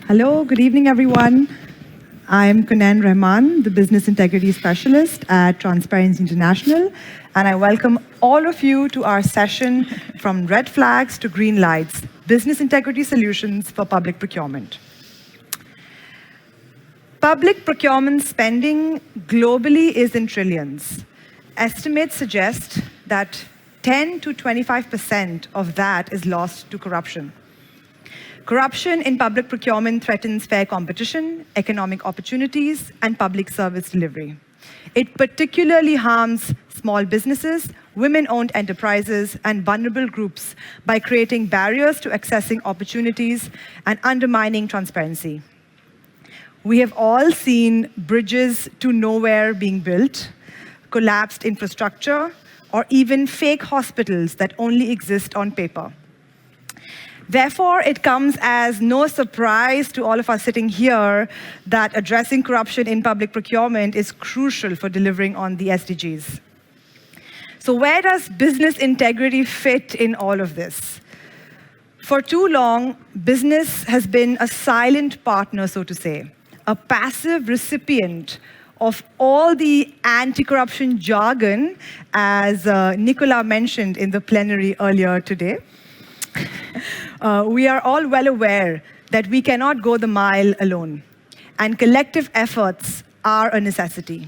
Hello, good evening, everyone. I'm Kunan Rahman, the Business Integrity Specialist at Transparency International, and I welcome all of you to our session from red flags to green lights, business integrity solutions for public procurement. Public procurement spending globally is in trillions. Estimates suggest that 10 to 25% of that is lost to corruption. Corruption in public procurement threatens fair competition, economic opportunities, and public service delivery. It particularly harms small businesses, women-owned enterprises, and vulnerable groups by creating barriers to accessing opportunities and undermining transparency. We have all seen bridges to nowhere being built, collapsed infrastructure, or even fake hospitals that only exist on paper. Therefore, it comes as no surprise to all of us sitting here that addressing corruption in public procurement is crucial for delivering on the SDGs. So where does business integrity fit in all of this? For too long, business has been a silent partner, so to say, a passive recipient of all the anti-corruption jargon, as Nicola mentioned in the plenary earlier today. We are all well aware that we cannot go the mile alone, and collective efforts are a necessity.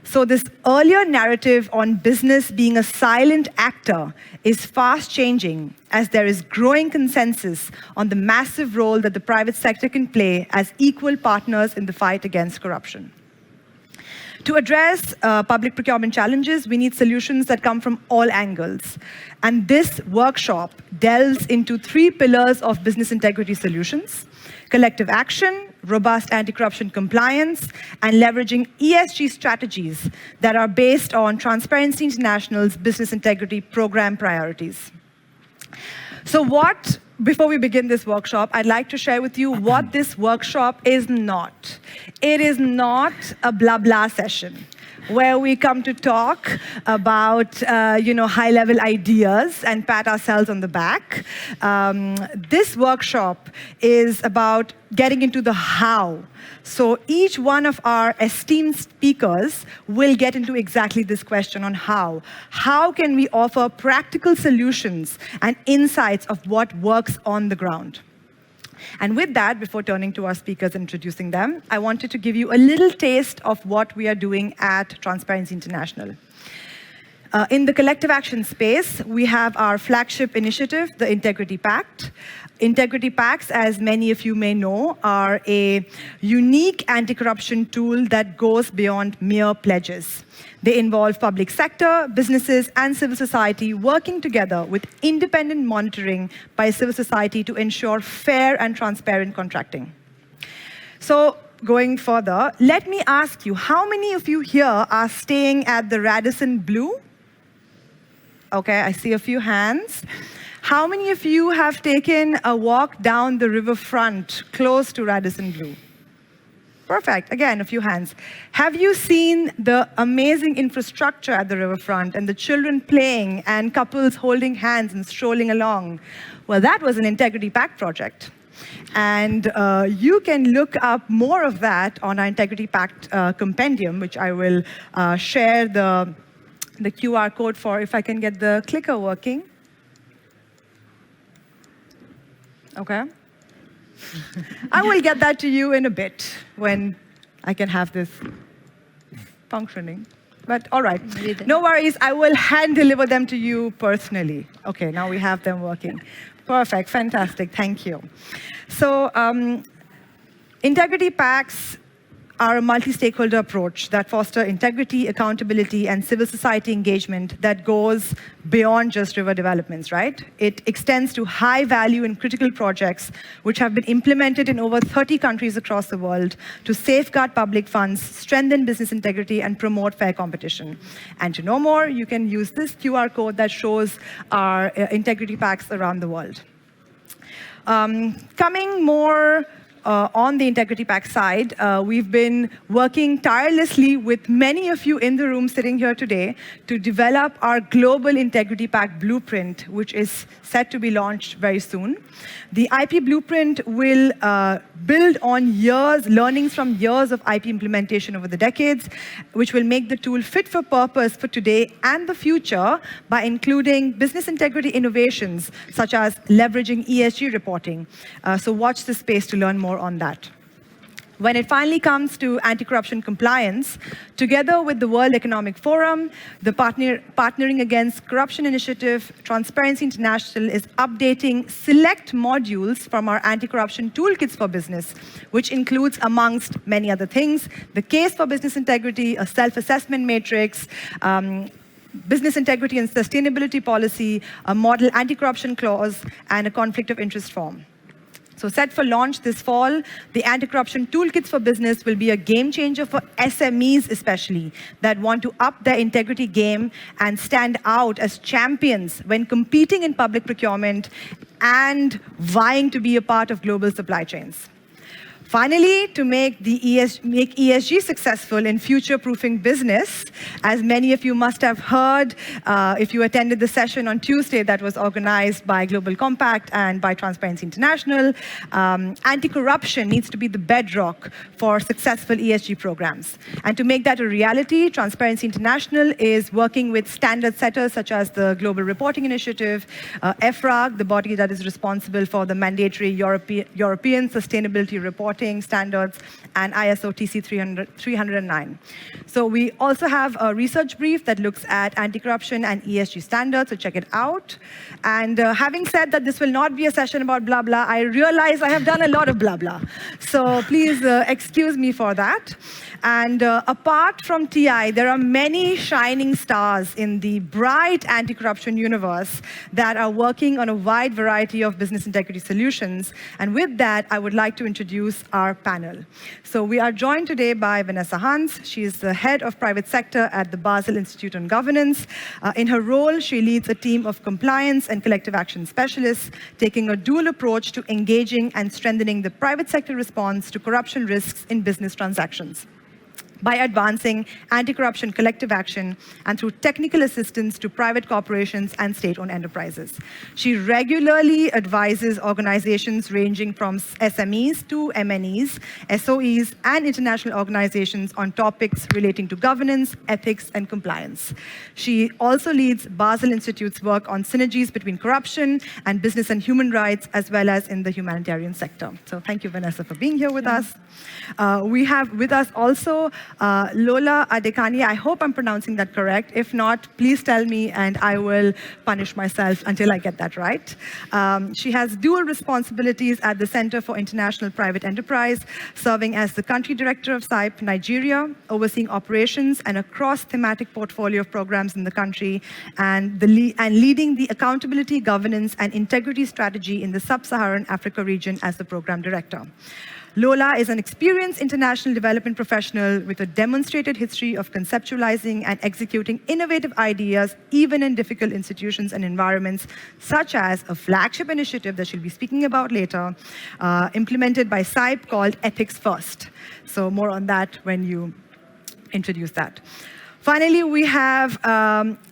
So this earlier narrative on business being a silent actor is fast changing as there is growing consensus on the massive role that the private sector can play as equal partners in the fight against corruption. To address public procurement challenges, we need solutions that come from all angles. And this workshop delves into three pillars of business integrity solutions: collective action, robust anti-corruption compliance, and leveraging ESG strategies that are based on Transparency International's business integrity program priorities. So before we begin this workshop, I'd like to share with you what this workshop is not. It is not a blah blah session where we come to talk about high-level ideas and pat ourselves on the back. This workshop is about getting into the how. So each one of our esteemed speakers will get into exactly this question on how. How can we offer practical solutions and insights of what works on the ground? And with that, before turning to our speakers and introducing them, I wanted to give you a little taste of what we are doing at Transparency International. In the collective action space, we have our flagship initiative, the Integrity Pact. Integrity Pacts, as many of you may know, are a unique anti-corruption tool that goes beyond mere pledges. They involve public sector, businesses, and civil society working together with independent monitoring by civil society to ensure fair and transparent contracting. So, going further, let me ask you, how many of you here are staying at the Radisson Blu? Okay, I see a few hands. How many of you have taken a walk down the riverfront close to Radisson Blu? Perfect. Again, a few hands. Have you seen the amazing infrastructure at the riverfront and the children playing and couples holding hands and strolling along? Well, that was an Integrity Pact project. And you can look up more of that on our Integrity Pact compendium, which I will share the QR code for, if I can get the clicker working. Okay. I will get that to you in a bit when I can have this functioning. But all right, no worries. I will hand deliver them to you personally. Okay, now we have them working. Perfect, fantastic, thank you. So Integrity Pacts are a multi-stakeholder approach that foster integrity, accountability, and civil society engagement that goes beyond just river developments, right? It extends to high-value and critical projects which have been implemented in over 30 countries across the world to safeguard public funds, strengthen business integrity, and promote fair competition. And to know more, you can use this QR code that shows our Integrity Pacts around the world. Coming more on the Integrity Pact side, we've been working tirelessly with many of you in the room sitting here today to develop our global Integrity Pact blueprint, which is set to be launched very soon. The IP blueprint will build on learnings from years of IP implementation over the decades, which will make the tool fit for purpose for today and the future by including business integrity innovations, such as leveraging ESG reporting. So watch this space to learn more on that. When it finally comes to anti-corruption compliance, together with the World Economic Forum, the Partnering Against Corruption Initiative, Transparency International is updating select modules from our anti-corruption toolkits for business, which includes, amongst many other things, the case for business integrity, a self-assessment matrix, business integrity and sustainability policy, a model anti-corruption clause, and a conflict of interest form. So set for launch this fall, the Anti-Corruption Toolkits for Business will be a game changer for SMEs especially, that want to up their integrity game and stand out as champions when competing in public procurement and vying to be a part of global supply chains. Finally, to make ESG successful in future-proofing business, as many of you must have heard if you attended the session on Tuesday that was organized by Global Compact and by Transparency International, anti-corruption needs to be the bedrock for successful ESG programs. And to make that a reality, Transparency International is working with standard setters such as the Global Reporting Initiative, EFRAG, the body that is responsible for the mandatory European Sustainability Reporting standards, and ISO TC 309. So we also have a research brief that looks at anti-corruption and ESG standards, so check it out. And having said that this will not be a session about blah, blah, I realize I have done a lot of blah, blah. So please excuse me for that. And apart from TI, there are many shining stars in the bright anti-corruption universe that are working on a wide variety of business integrity solutions. And with that, I would like to introduce our panel. So we are joined today by Vanessa Hans. She is the head of private sector at the Basel Institute on Governance. In her role, she leads a team of compliance and collective action specialists, taking a dual approach to engaging and strengthening the private sector response to corruption risks in business transactions by advancing anti-corruption collective action and through technical assistance to private corporations and state-owned enterprises. She regularly advises organizations ranging from SMEs to MNEs, SOEs, and international organizations on topics relating to governance, ethics, and compliance. She also leads Basel Institute's work on synergies between corruption and business and human rights, as well as in the humanitarian sector. So thank you, Vanessa, for being here with us. We have with us also Lola Adekani. I hope I'm pronouncing that correct. If not, please tell me and I will punish myself until I get that right. She has dual responsibilities at the Center for International Private Enterprise, serving as the country director of SAIP Nigeria, overseeing operations and a cross-thematic portfolio of programs in the country, and leading the accountability, governance, and integrity strategy in the sub-Saharan Africa region as the program director. Lola is an experienced international development professional with a demonstrated history of conceptualizing and executing innovative ideas, even in difficult institutions and environments, such as a flagship initiative that she'll be speaking about later, implemented by SAIP called Ethics First. So more on that when you introduce that. Finally, we have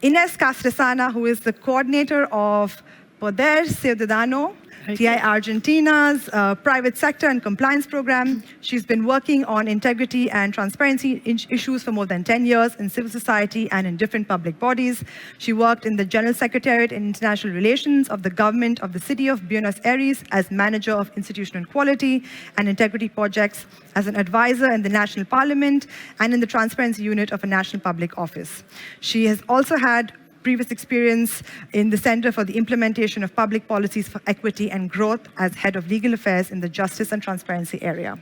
Ines Castresana, who is the coordinator of Poder Ciudadano, TI Argentina's private sector and compliance program. She's been working on integrity and transparency issues for more than 10 years in civil society and in different public bodies. She worked in the General Secretariat in International Relations of the government of the city of Buenos Aires as manager of institutional quality and integrity projects, as an advisor in the National Parliament, and in the transparency unit of a national public office. She has also had previous experience in the Center for the Implementation of Public Policies for Equity and Growth as head of legal affairs in the justice and transparency area.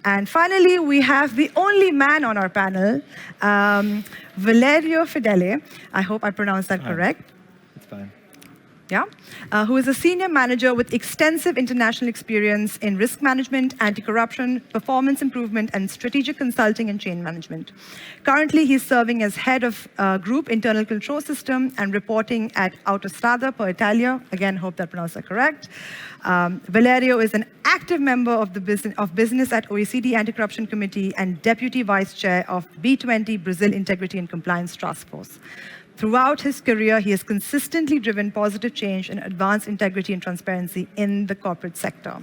And finally, we have the only man on our panel, Valerio Fedele. I hope I pronounced that correct. It's fine. yeah, who is a senior manager with extensive international experience in risk management, anti-corruption, performance improvement, and strategic consulting and change management. Currently, he's serving as head of group internal control system and reporting at Autostrada per Italia. Again, hope that pronounced that correct. Valerio is an active member of the business at OECD Anti-Corruption Committee and deputy vice chair of B20 Brazil Integrity and Compliance Task Force. Throughout his career, he has consistently driven positive change and advanced integrity and transparency in the corporate sector.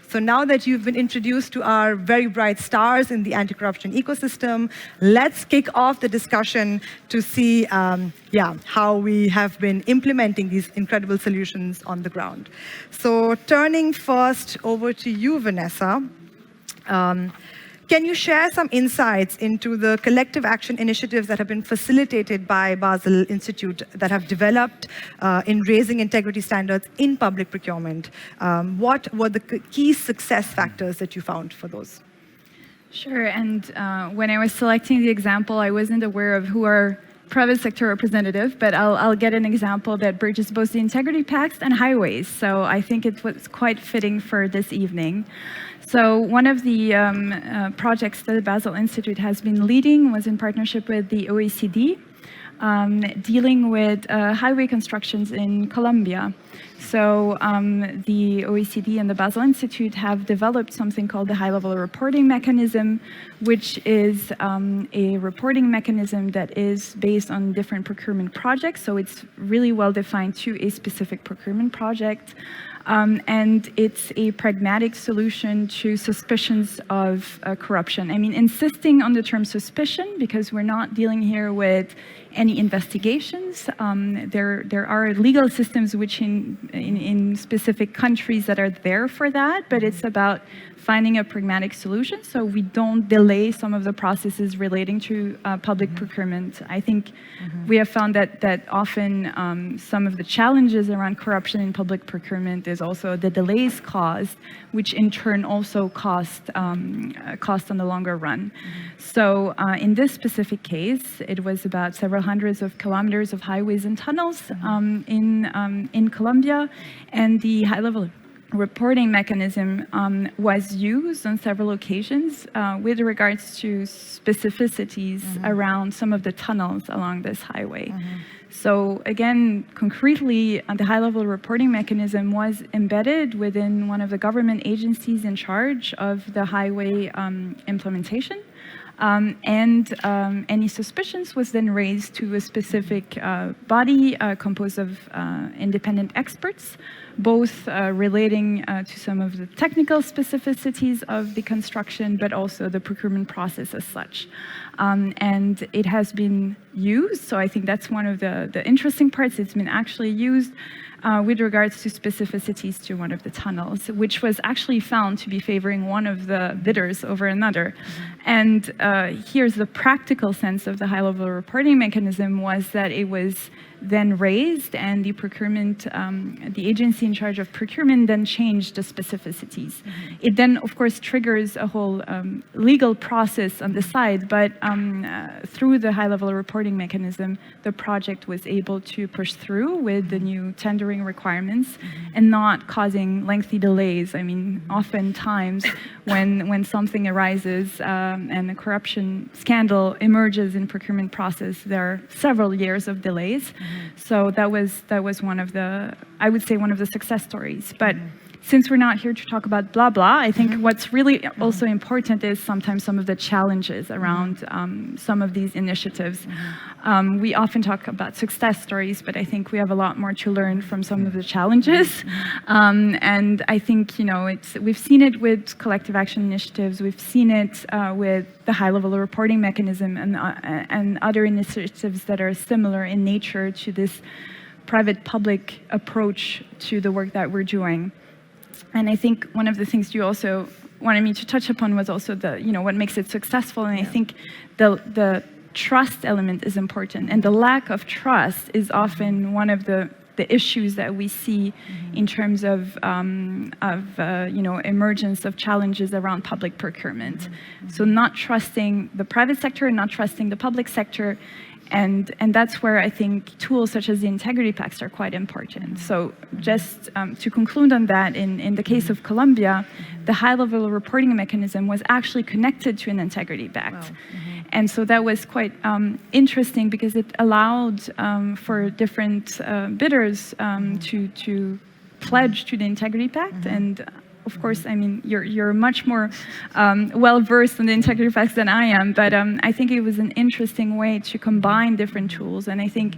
So now that you've been introduced to our very bright stars in the anti-corruption ecosystem, let's kick off the discussion to see how we have been implementing these incredible solutions on the ground. So turning first over to you, Vanessa. Can you share some insights into the collective action initiatives that have been facilitated by Basel Institute that have developed in raising integrity standards in public procurement? What were the key success factors that you found for those? Sure, and when I was selecting the example, I wasn't aware of who our private sector representative, but I'll get an example that bridges both the Integrity Pact and highways. So I think it was quite fitting for this evening. So one of the projects that the Basel Institute has been leading was in partnership with the OECD, dealing with highway constructions in Colombia. So the OECD and the Basel Institute have developed something called the high-level reporting mechanism, which is a reporting mechanism that is based on different procurement projects. So it's really well defined to a specific procurement project. And it's a pragmatic solution to suspicions of corruption. I mean, insisting on the term suspicion, because we're not dealing here with any investigations. There are legal systems which in specific countries that are there for that, but it's about finding a pragmatic solution so we don't delay some of the processes relating to public procurement. I think we have found that often some of the challenges around corruption in public procurement is also the delays caused, which in turn also cost on the longer run. So in this specific case, it was about several hundreds of kilometers of highways and tunnels in Colombia, and the high-level reporting mechanism was used on several occasions with regards to specificities around some of the tunnels along this highway. So again, concretely, the high-level reporting mechanism was embedded within one of the government agencies in charge of the highway implementation. And any suspicions was then raised to a specific body composed of independent experts, both relating to some of the technical specificities of the construction, but also the procurement process as such. And it has been used, so I think that's one of the interesting parts. It's been actually used with regards to specificities to one of the tunnels, which was actually found to be favoring one of the bidders over another. And here's the practical sense of the high-level reporting mechanism was that it was then raised, and the procurement, the agency in charge of procurement then changed the specificities. It then, of course, triggers a whole legal process on the side, but through the high-level reporting mechanism, the project was able to push through with the new tendering requirements and not causing lengthy delays. I mean, oftentimes when something arises and a corruption scandal emerges in procurement process, there are several years of delays. So that was one of the, I would say, one of the success stories. But since we're not here to talk about blah blah, I think what's really also important is sometimes some of the challenges around some of these initiatives. We often talk about success stories, but I think we have a lot more to learn from some of the challenges. And I think, you know, we've seen it with collective action initiatives, we've seen it with the high-level reporting mechanism and other initiatives that are similar in nature to this private-public approach to the work that we're doing. And I think one of the things you also wanted me to touch upon was also the, you know, what makes it successful. And I think the trust element is important. And the lack of trust is often one of the issues that we see in terms of you know, emergence of challenges around public procurement. So not trusting the private sector and not trusting the public sector. And that's where I think tools such as the Integrity Pacts are quite important. So just to conclude on that, in the case of Colombia, the high-level reporting mechanism was actually connected to an Integrity Pact. Wow. And so that was quite interesting because it allowed for different bidders to pledge to the Integrity Pact. And of course, I mean, you're much more well-versed in the Integrity Pacts than I am, but I think it was an interesting way to combine different tools. And I think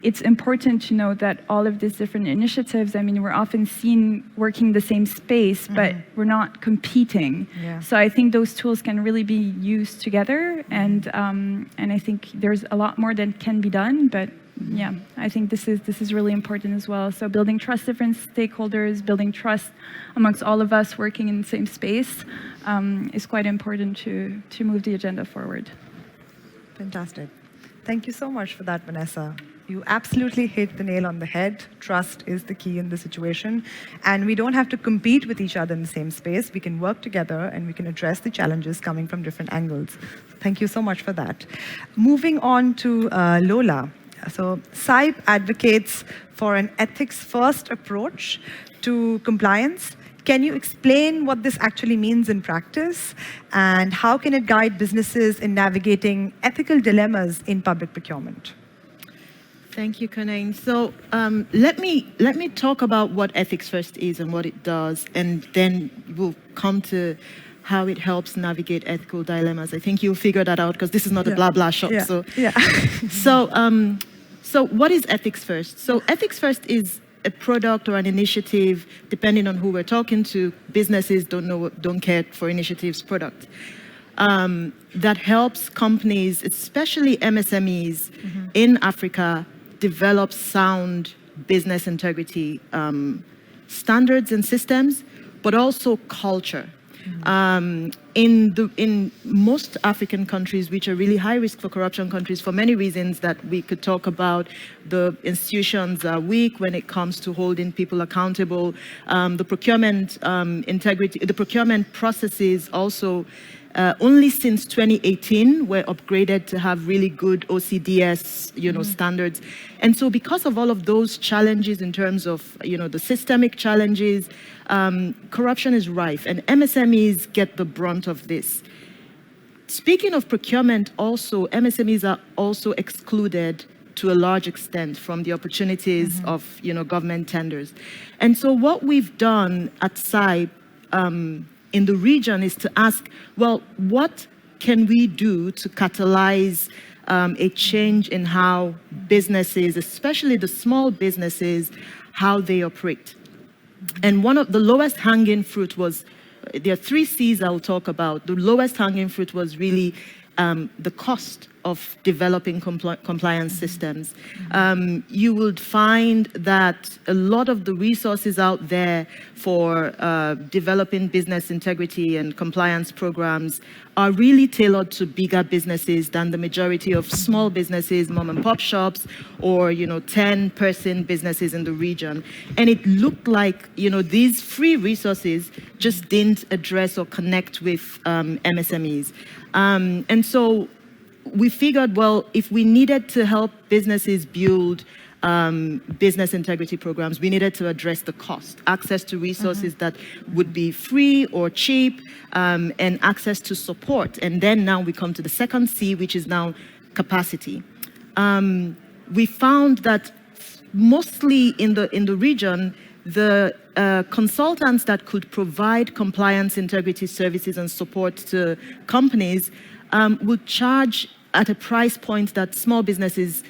it's important to know that all of these different initiatives, I mean, we're often seen working the same space, but we're not competing. Yeah. So I think those tools can really be used together, and I think there's a lot more that can be done, but yeah, I think this is really important as well. So building trust different stakeholders, building trust amongst all of us working in the same space is quite important to move the agenda forward. Fantastic. Thank you so much for that, Vanessa. You absolutely hit the nail on the head. Trust is the key in the situation. And we don't have to compete with each other in the same space. We can work together and we can address the challenges coming from different angles. Thank you so much for that. Moving on to Lola. So SAIP advocates for an ethics-first approach to compliance. Can you explain what this actually means in practice, and how can it guide businesses in navigating ethical dilemmas in public procurement? Thank you, Kanain. So let me talk about what Ethics First is and what it does, and then we'll come to how it helps navigate ethical dilemmas. I think you'll figure that out because this is not a blah blah shop. So what is Ethics First? So Ethics First is a product or an initiative, depending on who we're talking to. Businesses don't care for initiatives, product. That helps companies, especially MSMEs in Africa, develop sound business integrity standards and systems, but also culture. In most African countries, which are really high risk for corruption countries, for many reasons that we could talk about, the institutions are weak when it comes to holding people accountable. The procurement integrity, the procurement processes also only since 2018 were upgraded to have really good OCDS, standards. And so because of all of those challenges in terms of, the systemic challenges, corruption is rife, and MSMEs get the brunt of this. Speaking of procurement also, MSMEs are also excluded to a large extent from the opportunities of, government tenders. And so what we've done at SAIP in the region is to ask, well, what can we do to catalyze a change in how businesses, especially the small businesses, how they operate? And one of the lowest hanging fruit was, there are 3 C's I'll talk about. The lowest hanging fruit was really the cost of developing compliance systems. You would find that a lot of the resources out there for developing business integrity and compliance programs are really tailored to bigger businesses than the majority of small businesses, mom and pop shops, or 10-person businesses in the region. And it looked like these free resources just didn't address or connect with MSMEs. And so we figured, well, if we needed to help businesses build business integrity programs, we needed to address the cost, access to resources that would be free or cheap, and access to support. And then now we come to the second C, which is now capacity. We found that mostly in the region, the consultants that could provide compliance integrity services and support to companies would charge at a price point that small businesses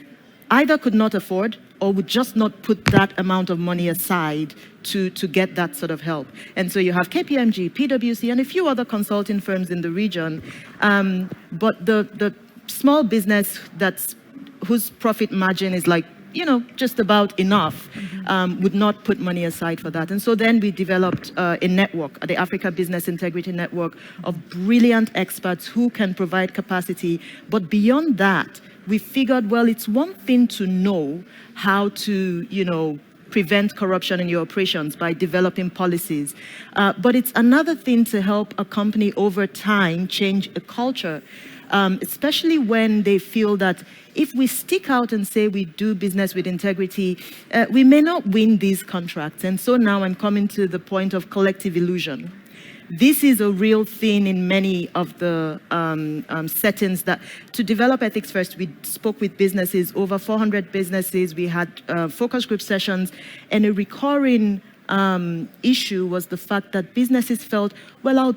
either could not afford or would just not put that amount of money aside to get that sort of help. And so you have KPMG, PwC, and a few other consulting firms in the region. But the small business whose profit margin is like, just about enough, would not put money aside for that. And so then we developed a network, the Africa Business Integrity Network, of brilliant experts who can provide capacity. But beyond that, we figured, well, it's one thing to know how to, prevent corruption in your operations by developing policies. But it's another thing to help a company over time change a culture. especially when they feel that if we stick out and say we do business with integrity, we may not win these contracts. And so now I'm coming to the point of collective illusion. This is a real thing in many of the settings that to develop ethics first, we spoke with businesses, over 400 businesses, we had focus group sessions, and a recurring issue was the fact that businesses felt, well,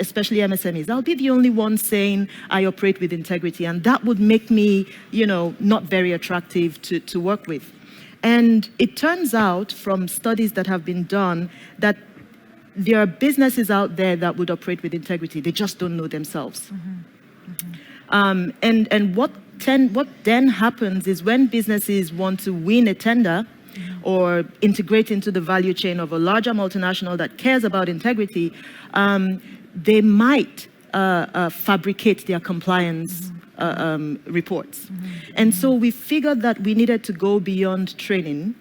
especially MSMEs, I'll be the only one saying I operate with integrity, and that would make me, not very attractive to work with. And it turns out from studies that have been done that there are businesses out there that would operate with integrity. They just don't know themselves. And what then happens is when businesses want to win a tender or integrate into the value chain of a larger multinational that cares about integrity, they might fabricate their compliance reports. And so we figured that we needed to go beyond training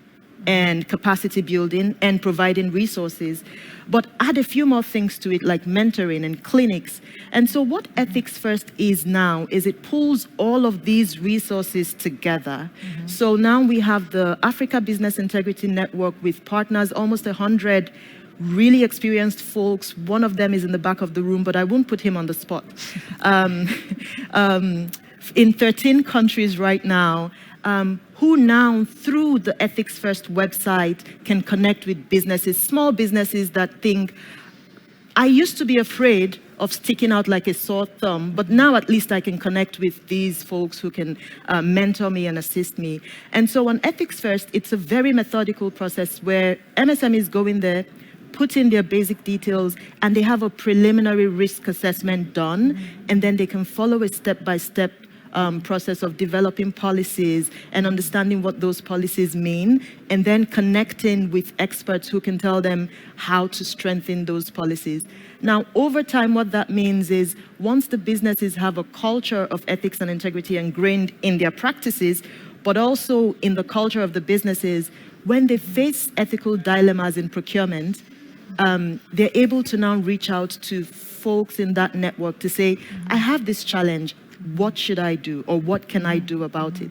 and capacity building and providing resources, but add a few more things to it, like mentoring and clinics. And so what Ethics First is now is it pulls all of these resources together. So now we have the Africa Business Integrity Network with partners, almost 100 really experienced folks. One of them is in the back of the room, but I won't put him on the spot. In 13 countries right now, who now, through the Ethics First website, can connect with businesses, small businesses that think, I used to be afraid of sticking out like a sore thumb, but now at least I can connect with these folks who can mentor me and assist me. And so on Ethics First, it's a very methodical process where MSMEs go in there, put in their basic details, and they have a preliminary risk assessment done, and then they can follow a step-by-step process of developing policies and understanding what those policies mean, and then connecting with experts who can tell them how to strengthen those policies. Now, over time, what that means is once the businesses have a culture of ethics and integrity ingrained in their practices, but also in the culture of the businesses, when they face ethical dilemmas in procurement, they're able to now reach out to folks in that network to say, I have this challenge. What should I do, or what can I do about it?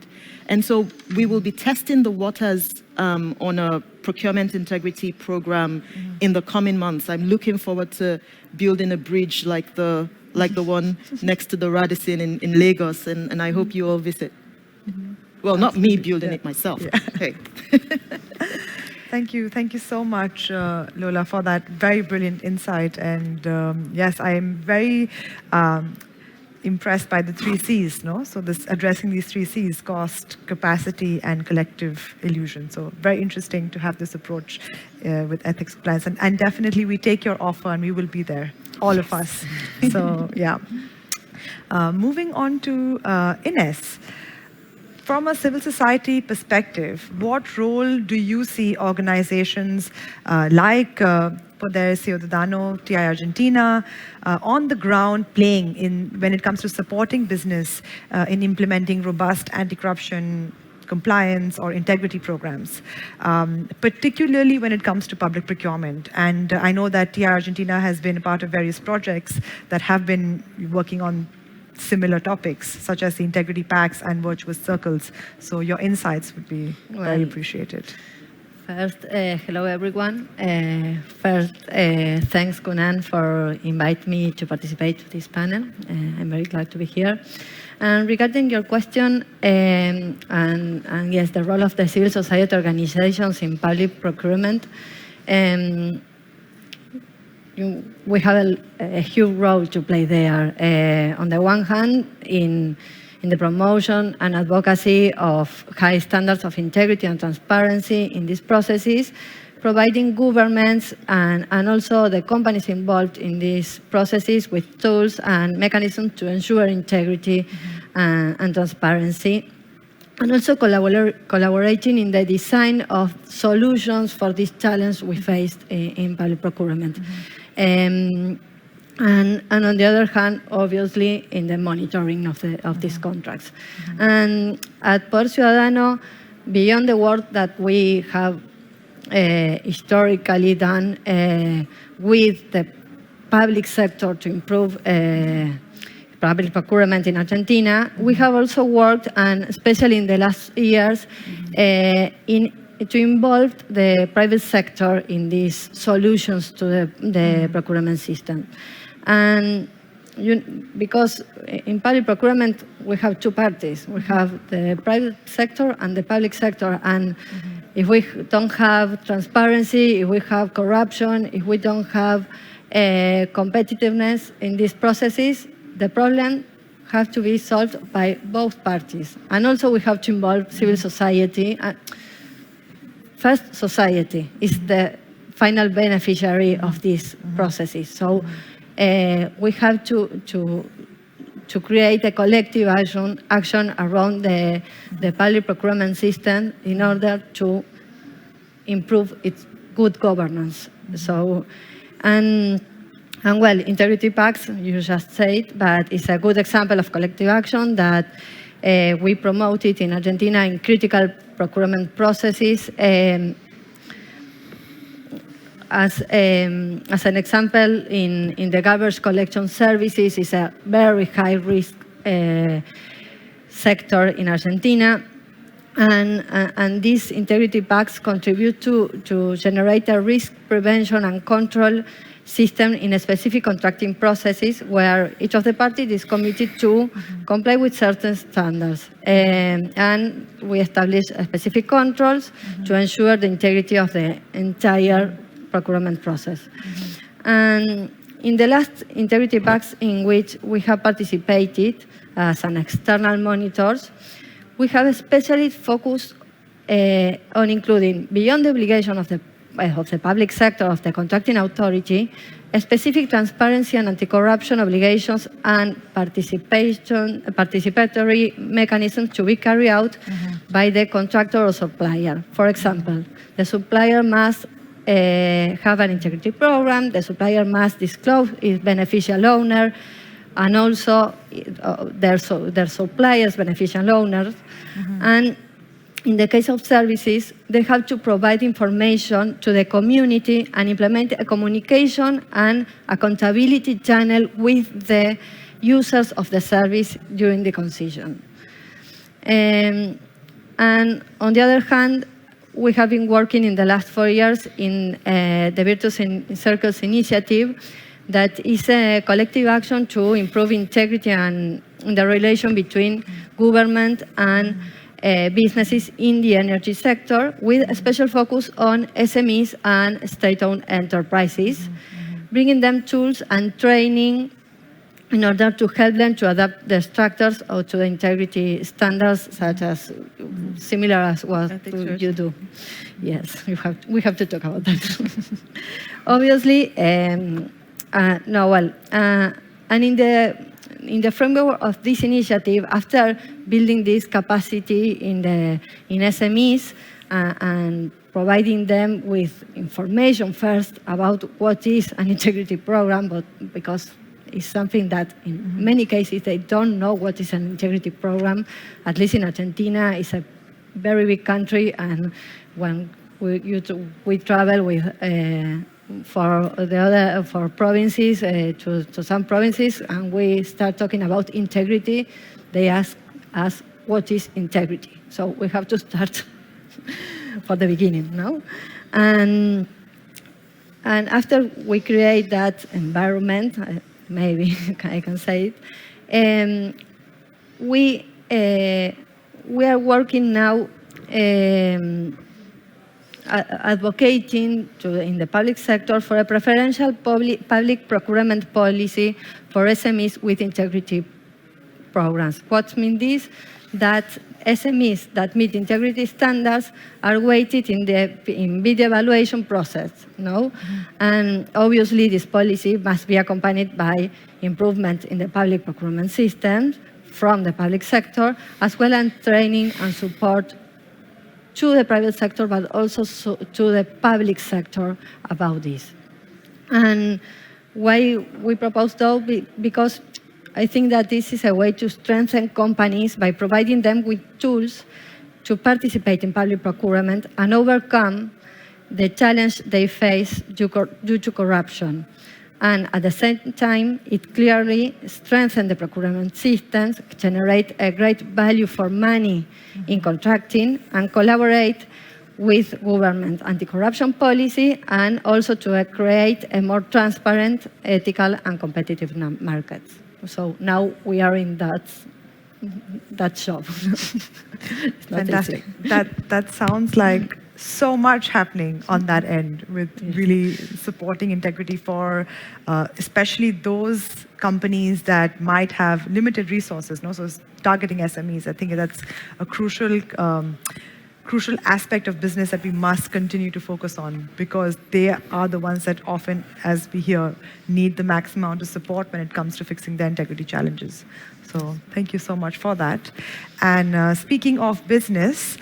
And so we will be testing the waters on a procurement integrity program in the coming months. I'm looking forward to building a bridge like the one next to the Radisson in Lagos, and I hope you all visit. Well, not me building it myself. Yeah. Hey. Thank you so much, Lola, for that very brilliant insight. And yes, I am very impressed by the 3 C's, no? So this addressing these 3 C's, cost, capacity, and collective illusion. So very interesting to have this approach with ethics compliance. And definitely we take your offer and we will be there, all of us. So yeah. Moving on to Ines. From a civil society perspective, what role do you see organizations like Poder Ciudadano, TI Argentina, on the ground playing when it comes to supporting business in implementing robust anti-corruption compliance or integrity programs, particularly when it comes to public procurement? And I know that TI Argentina has been a part of various projects that have been working on similar topics, such as the integrity packs and virtuous circles. So your insights would be very appreciated. First, hello everyone. First, thanks Kunan for inviting me to participate in this panel. I'm very glad to be here. And regarding your question, and yes, the role of the civil society organizations in public procurement, we have a huge role to play there. On the one hand, in the promotion and advocacy of high standards of integrity and transparency in these processes, providing governments and also the companies involved in these processes with tools and mechanisms to ensure integrity and transparency, and also collaborating in the design of solutions for this challenge we faced in public procurement. And on the other hand, obviously, in the monitoring of these contracts. And at Poder Ciudadano, beyond the work that we have historically done with the public sector to improve public procurement in Argentina, we have also worked, and especially in the last years, to involve the private sector in these solutions to the procurement system. And because in public procurement, we have two parties. We have the private sector and the public sector. And if we don't have transparency, if we have corruption, if we don't have competitiveness in these processes, the problem has to be solved by both parties. And also we have to involve civil society. First, society is the final beneficiary of these processes. So we have to create a collective action around the public procurement system in order to improve its good governance. So, and well, integrity pacts, you just said, but it's a good example of collective action that we promoted in Argentina in critical procurement processes. As an example, in the garbage collection services, is a very high-risk sector in Argentina. And these integrity pacts contribute to generate a risk prevention and control system in a specific contracting processes where each of the parties is committed to comply with certain standards. And we establish specific controls to ensure the integrity of the entire procurement process. And in the last integrity pacts in which we have participated as an external monitors, we have especially focused on including, beyond the obligation of the public sector, of the contracting authority, a specific transparency and anti-corruption obligations and participatory mechanisms to be carried out by the contractor or supplier. For example, the supplier must have an integrity program, the supplier must disclose its beneficial owner, and also their suppliers' beneficial owners. And in the case of services, they have to provide information to the community and implement a communication and accountability channel with the users of the service during the concession. And on the other hand, we have been working in the last 4 years in the Virtuous Circles initiative, that is a collective action to improve integrity and the relation between government and businesses in the energy sector, with a special focus on SMEs and state-owned enterprises, bringing them tools and training in order to help them to adapt the structures or to the integrity standards, such as similar as what you do. Yes, we have to talk about that. Obviously, and in the framework of this initiative, after building this capacity in SMEs and providing them with information first about what is an integrity program, but because it's something that in many cases they don't know what is an integrity program. At least in Argentina, it's a very big country, and when we travel with for provinces to some provinces, and we start talking about integrity, they ask us what is integrity. So we have to start for the beginning, no? And after we create that environment, maybe I can say it, we are working now advocating in the public sector for a preferential public procurement policy for SMEs with integrity programs. What means this? That SMEs that meet integrity standards are weighted in bid evaluation process, no? And obviously this policy must be accompanied by improvement in the public procurement system from the public sector, as well as training and support to the private sector, but also to the public sector about this. And why we propose though? Because I think that this is a way to strengthen companies by providing them with tools to participate in public procurement and overcome the challenge they face due to corruption. And at the same time, it clearly strengthens the procurement systems, generate a great value for money in contracting, and collaborate with government anti-corruption policy, and also to create a more transparent, ethical, and competitive markets. So now we are in that shop. It's not Fantastic. easy. That sounds like so much happening on that end with really supporting integrity for especially those companies that might have limited resources. No? So targeting SMEs, I think that's a crucial aspect of business that we must continue to focus on, because they are the ones that often, as we hear, need the maximum amount of support when it comes to fixing their integrity challenges. So thank you so much for that. And speaking of business,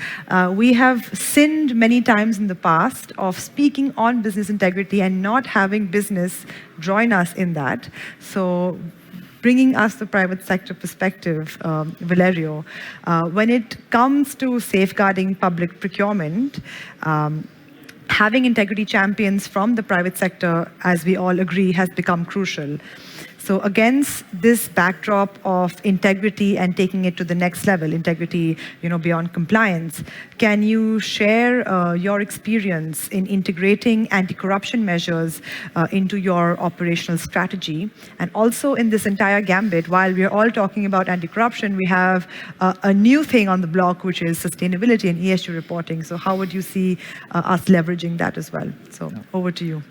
we have sinned many times in the past of speaking on business integrity and not having business join us in that. So bringing us the private sector perspective, Valerio, when it comes to safeguarding public procurement, having integrity champions from the private sector, as we all agree, has become crucial. So against this backdrop of integrity and taking it to the next level, integrity, beyond compliance, can you share your experience in integrating anti-corruption measures into your operational strategy? And also in this entire gambit, while we're all talking about anti-corruption, we have a new thing on the block, which is sustainability and ESG reporting. So how would you see us leveraging that as well? So over to you.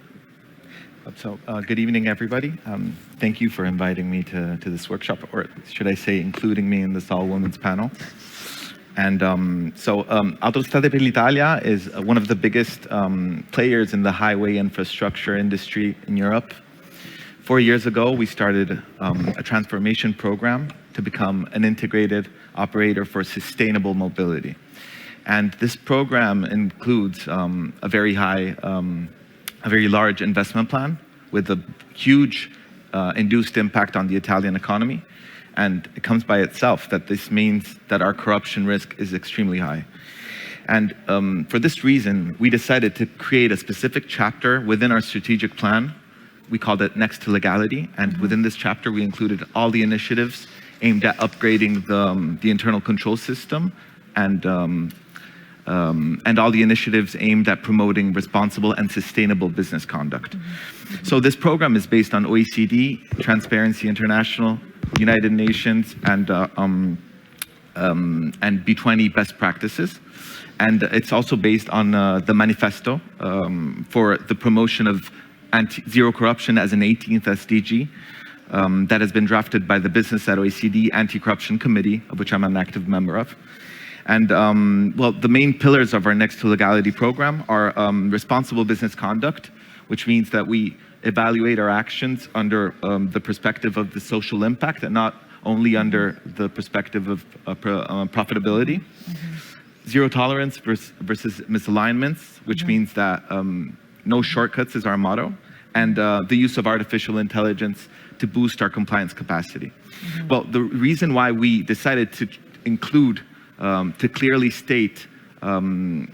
So good evening, everybody. Thank you for inviting me to this workshop, or should I say, including me in this all-women's panel. And Autostrade per l'Italia is one of the biggest players in the highway infrastructure industry in Europe. 4 years ago, we started a transformation program to become an integrated operator for sustainable mobility. And this program includes a very large investment plan with a huge induced impact on the Italian economy. And it comes by itself that this means that our corruption risk is extremely high. And for this reason, we decided to create a specific chapter within our strategic plan. We called it Next to Legality. And within this chapter, we included all the initiatives aimed at upgrading the internal control system and all the initiatives aimed at promoting responsible and sustainable business conduct. So this program is based on OECD, Transparency International, United Nations, and B20 best practices. And it's also based on the manifesto for the promotion of zero corruption as an 18th SDG that has been drafted by the Business at OECD Anti-Corruption Committee, of which I'm an active member of. And the main pillars of our Next to Legality program are responsible business conduct, which means that we evaluate our actions under the perspective of the social impact and not only under the perspective of profitability. Zero tolerance versus misalignments, which means that no shortcuts is our motto, and the use of artificial intelligence to boost our compliance capacity. Well, the reason why we decided to include to clearly state the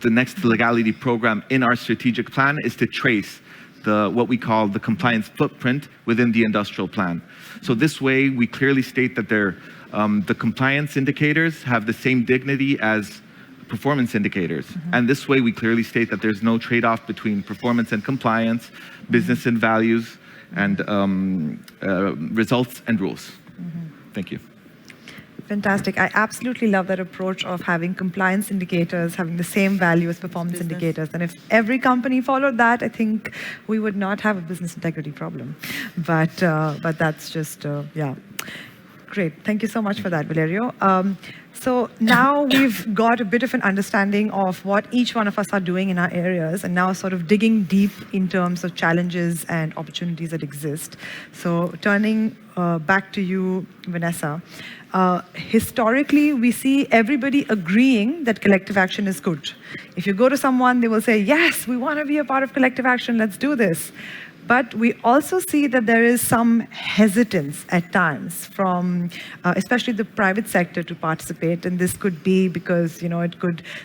Next to Legality program in our strategic plan is to trace what we call the compliance footprint within the industrial plan. So this way, we clearly state that the compliance indicators have the same dignity as performance indicators. And this way, we clearly state that there's no trade-off between performance and compliance, business and values, and results and rules. Thank you. Fantastic. I absolutely love that approach of having compliance indicators having the same value as performance indicators. And if every company followed that, I think we would not have a business integrity problem. But that's just, yeah. Great. Thank you so much for that, Valerio. So now we've got a bit of an understanding of what each one of us are doing in our areas, and now sort of digging deep in terms of challenges and opportunities that exist. So turning back to you, Vanessa. Historically, we see everybody agreeing that collective action is good. If you go to someone, they will say, yes, we want to be a part of collective action, let's do this. But we also see that there is some hesitance at times from especially the private sector to participate, and this could be because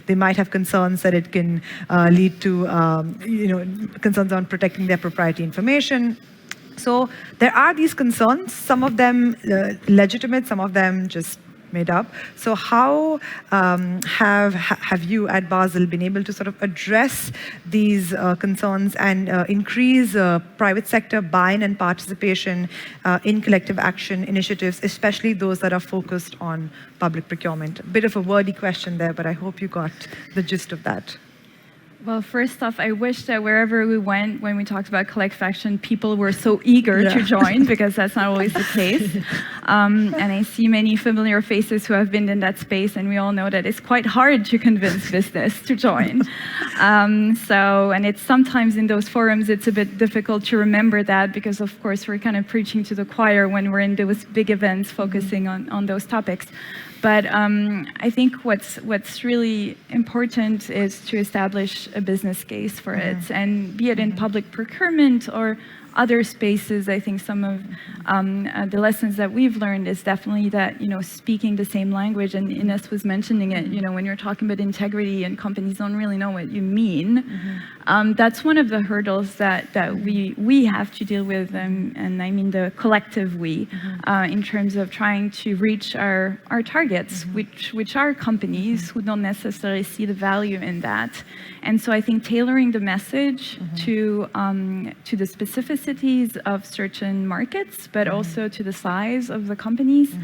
they might have concerns that it can lead to concerns on protecting their proprietary information. So there are these concerns, some of them legitimate, some of them just made up. So how have you at Basel been able to sort of address these concerns and increase private sector buy-in and participation in collective action initiatives, especially those that are focused on public procurement? A bit of a wordy question there, but I hope you got the gist of that. Well, first off, I wish that wherever we went, when we talked about collective action, people were so eager to join, because that's not always the case. And I see many familiar faces who have been in that space, and we all know that it's quite hard to convince business to join. And it's sometimes in those forums, it's a bit difficult to remember that, because of course we're kind of preaching to the choir when we're in those big events focusing on those topics. But I think what's really important is to establish a business case for it, and be it in public procurement or other spaces. I think some of the lessons that we've learned is definitely that, speaking the same language, and Ines was mentioning it, when you're talking about integrity and companies don't really know what you mean, that's one of the hurdles that we have to deal with, and I mean the collective we, in terms of trying to reach our targets, which are companies who don't necessarily see the value in that. And so I think tailoring the message to the specificities of certain markets, but also to the size of the companies.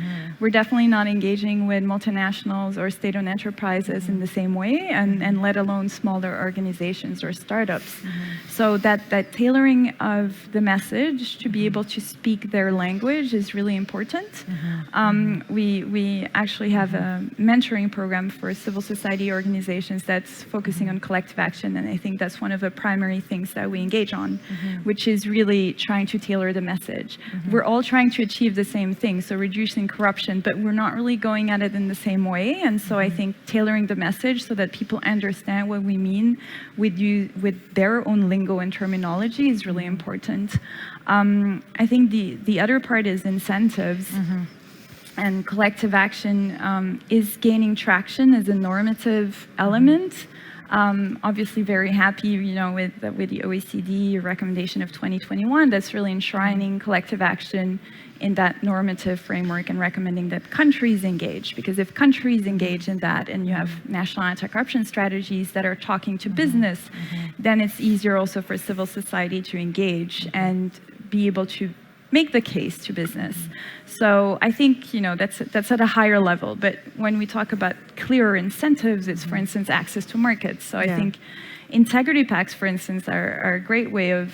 We're definitely not engaging with multinationals or state-owned enterprises in the same way, and let alone smaller organizations or startups. So that tailoring of the message to be able to speak their language is really important. We actually have a mentoring program for civil society organizations that's focusing on collective action, and I think that's one of the primary things that we engage on, which is really trying to tailor the message. We're all trying to achieve the same thing, so reducing corruption, but we're not really going at it in the same way. And so I think tailoring the message so that people understand what we mean with their own lingo and terminology is really important. I think the other part is incentives. And collective action is gaining traction as a normative element. Obviously very happy, with the OECD recommendation of 2021 that's really enshrining collective action in that normative framework and recommending that countries engage. Because if countries engage in that, and you have national anti-corruption strategies that are talking to business, then it's easier also for civil society to engage and be able to make the case to business. So I think, that's at a higher level. But when we talk about clearer incentives, it's, for instance, access to markets. So I think integrity pacts, for instance, are a great way of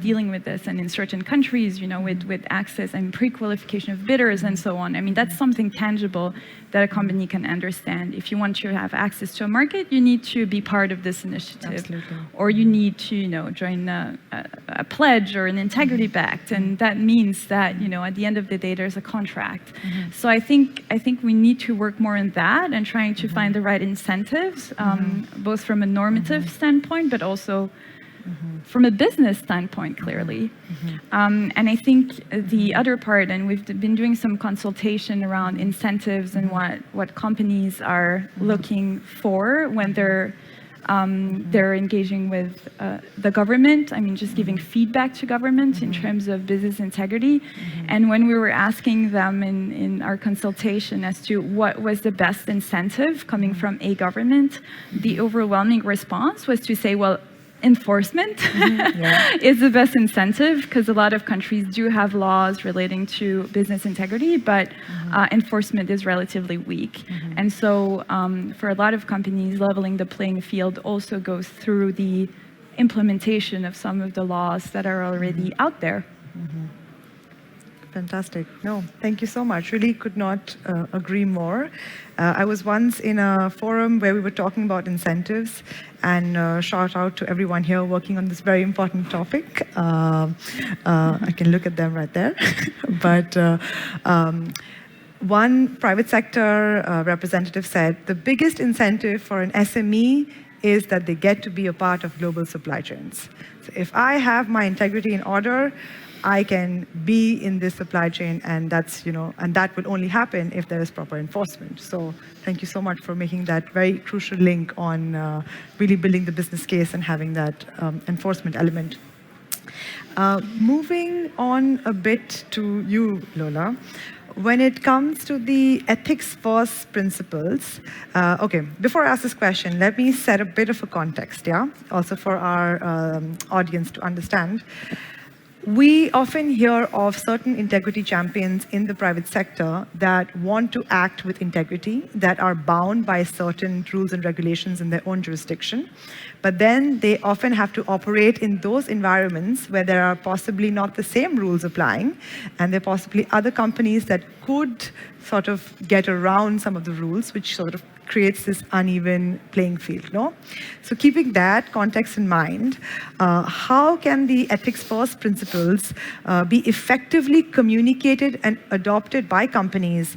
dealing with this. And in certain countries, with access and pre-qualification of bidders and so on, I mean, that's something tangible that a company can understand. If you want to have access to a market, you need to be part of this initiative. Absolutely. Or you need to, join a pledge or an integrity pact. And that means that, at the end of the day, there's a contract. So I think we need to work more on that and trying to find the right incentives, both from a normative standpoint, but also from a business standpoint, clearly. And I think the other part, and we've been doing some consultation around incentives and what companies are looking for when they're engaging with the government. I mean, just giving feedback to government in terms of business integrity. And when we were asking them in our consultation as to what was the best incentive coming from a government, the overwhelming response was to say, well, enforcement is the best incentive, because a lot of countries do have laws relating to business integrity, but enforcement is relatively weak. And so for a lot of companies, leveling the playing field also goes through the implementation of some of the laws that are already out there. Fantastic. No, thank you so much. Really could not agree more. I was once in a forum where we were talking about incentives, and shout out to everyone here working on this very important topic. I can look at them right there. But one private sector representative said, the biggest incentive for an SME is that they get to be a part of global supply chains. So if I have my integrity in order, I can be in this supply chain, and that's, and that will only happen if there is proper enforcement. So thank you so much for making that very crucial link on really building the business case and having that enforcement element. Moving on a bit to you, Lola. When it comes to the ethics first principles, okay, before I ask this question, let me set a bit of a context, yeah? Also for our audience to understand. We often hear of certain integrity champions in the private sector that want to act with integrity, that are bound by certain rules and regulations in their own jurisdiction. But then they often have to operate in those environments where there are possibly not the same rules applying, and there are possibly other companies that could sort of get around some of the rules, which sort of creates this uneven playing field, no? So keeping that context in mind, how can the ethics first principles be effectively communicated and adopted by companies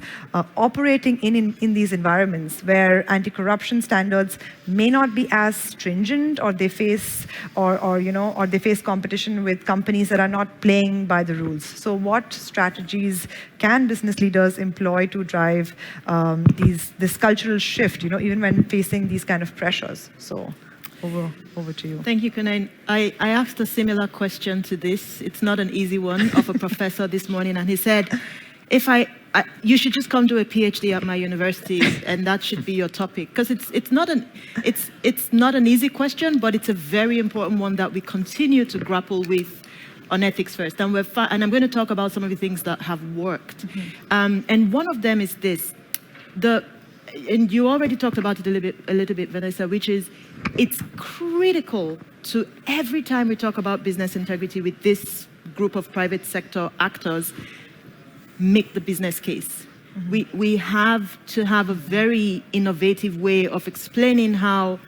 operating in these environments where anti-corruption standards may not be as stringent, or they face or they face competition with companies that are not playing by the rules? So what strategies can business leaders employ to drive this cultural shift, even when facing these kind of pressures? So over to you. Thank you, Kunain. I asked a similar question to this. It's not an easy one, of a professor this morning, and he said, you should just come do a PhD at my university, and that should be your topic, because it's not an easy question, but it's a very important one that we continue to grapple with on ethics first, and I'm going to talk about some of the things that have worked. And one of them is this: and you already talked about it a little bit, Vanessa, which is it's critical to, every time we talk about business integrity with this group of private sector actors, make the business case. We have to have a very innovative way of explaining how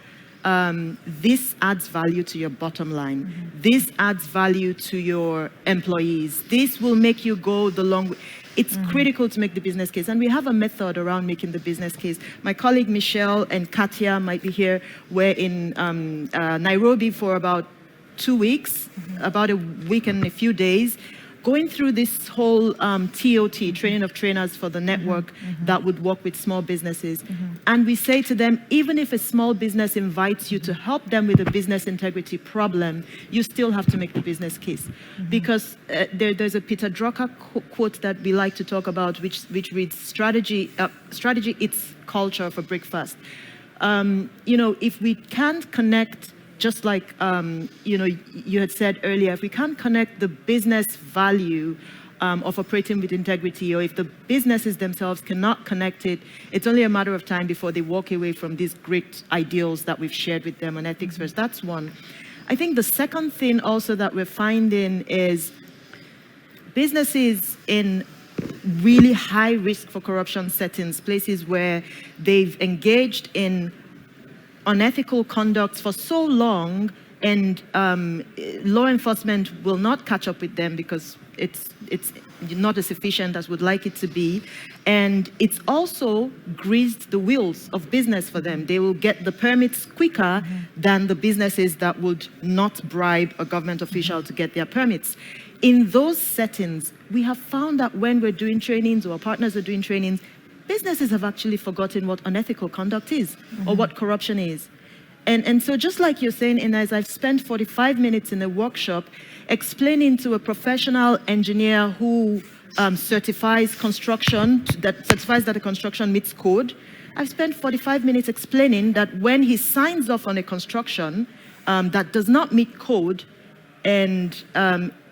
this adds value to your bottom line. This adds value to your employees. This will make you go the long way. It's critical to make the business case, and we have a method around making the business case. My colleague Michelle and Katia might be here. We're in Nairobi for about 2 weeks, about a week and a few days, going through this whole TOT, training of trainers for the network that would work with small businesses. And we say to them, even if a small business invites you to help them with a business integrity problem, you still have to make the business case. Because there's a Peter Drucker quote that we like to talk about, which reads, strategy eats culture for breakfast. If we can't connect, just like you had said earlier, if we can't connect the business value of operating with integrity, or if the businesses themselves cannot connect it, it's only a matter of time before they walk away from these great ideals that we've shared with them on ethics first. That's one. I think the second thing also that we're finding is businesses in really high risk for corruption settings, places where they've engaged in unethical conduct for so long, and law enforcement will not catch up with them because it's not as efficient as would like it to be, and it's also greased the wheels of business for them. They will get the permits quicker than the businesses that would not bribe a government official to get their permits. In those settings, we have found that when we're doing trainings, or our partners are doing trainings, businesses have actually forgotten what unethical conduct is, or what corruption is. And so just like you're saying, Inez, I've spent 45 minutes in a workshop explaining to a professional engineer who certifies construction, that certifies that a construction meets code. I've spent 45 minutes explaining that when he signs off on a construction that does not meet code, and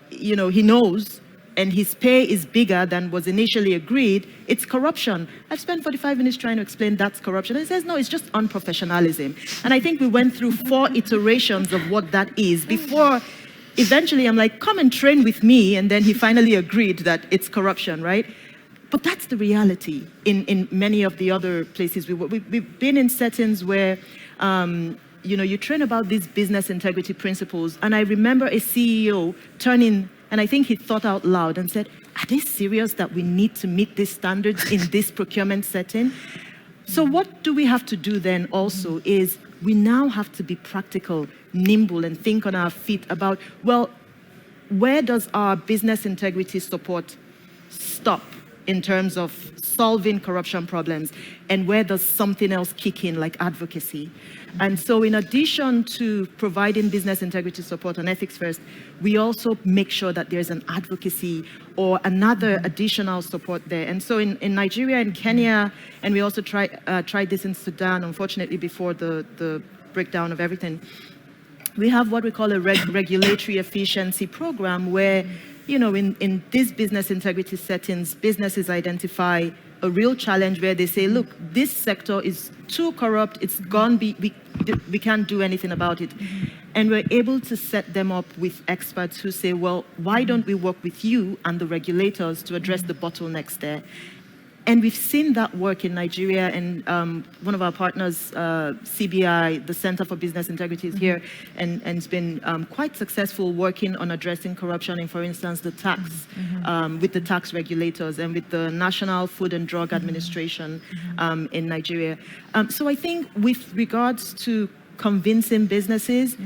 he knows, and his pay is bigger than was initially agreed, it's corruption. I've spent 45 minutes trying to explain that's corruption. And he says, no, it's just unprofessionalism. And I think we went through 4 iterations of what that is before eventually I'm like, come and train with me. And then he finally agreed that it's corruption, right? But that's the reality in many of the other places we work. We've been in settings where you train about these business integrity principles. And I remember a CEO turning, and I think he thought out loud and said, are they serious that we need to meet these standards in this procurement setting? So what do we have to do then also is we now have to be practical, nimble, and think on our feet about, well, where does our business integrity support stop in terms of solving corruption problems, and where does something else kick in, like advocacy? And so in addition to providing business integrity support on Ethics First, we also make sure that there's an advocacy or another additional support there. And so in Nigeria and Kenya, and we also tried this in Sudan, unfortunately, before the breakdown of everything, we have what we call a regulatory efficiency program where, you know, in these business integrity settings, businesses identify a real challenge where they say, look, this sector is too corrupt, it's gone, we can't do anything about it. And we're able to set them up with experts who say, well, why don't we work with you and the regulators to address the bottlenecks there? And we've seen that work in Nigeria, and one of our partners, CBI, the Center for Business Integrity, is here, and it's been quite successful working on addressing corruption in, for instance, the tax, with the tax regulators and with the National Food and Drug Administration in Nigeria. So I think with regards to convincing businesses,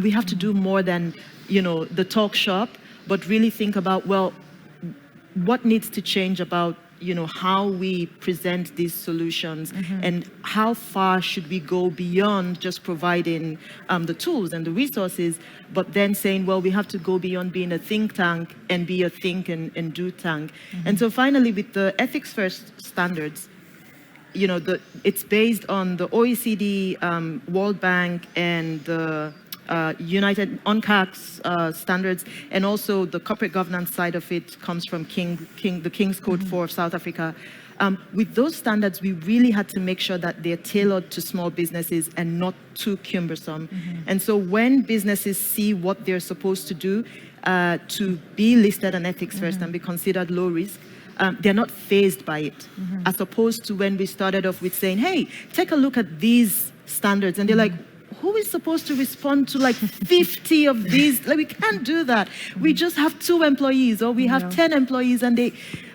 we have to do more than, you know, the talk shop, but really think about, well, what needs to change about, you know, how we present these solutions, and how far should we go beyond just providing the tools and the resources, but then saying, well, we have to go beyond being a think tank and be a think and do tank. And so finally, with the Ethics First standards, you know, it's based on the OECD, World Bank, and the United UNCAC standards, and also the corporate governance side of it comes from the King's Code for South Africa. With those standards, we really had to make sure that they're tailored to small businesses and not too cumbersome. And so when businesses see what they're supposed to do to be listed on Ethics First and be considered low risk, they're not fazed by it, as opposed to when we started off with saying, hey, take a look at these standards, and they're like, who is supposed to respond to like 50 of these? Like, we can't do that. We just have 2 employees, or we have 10 employees, and they,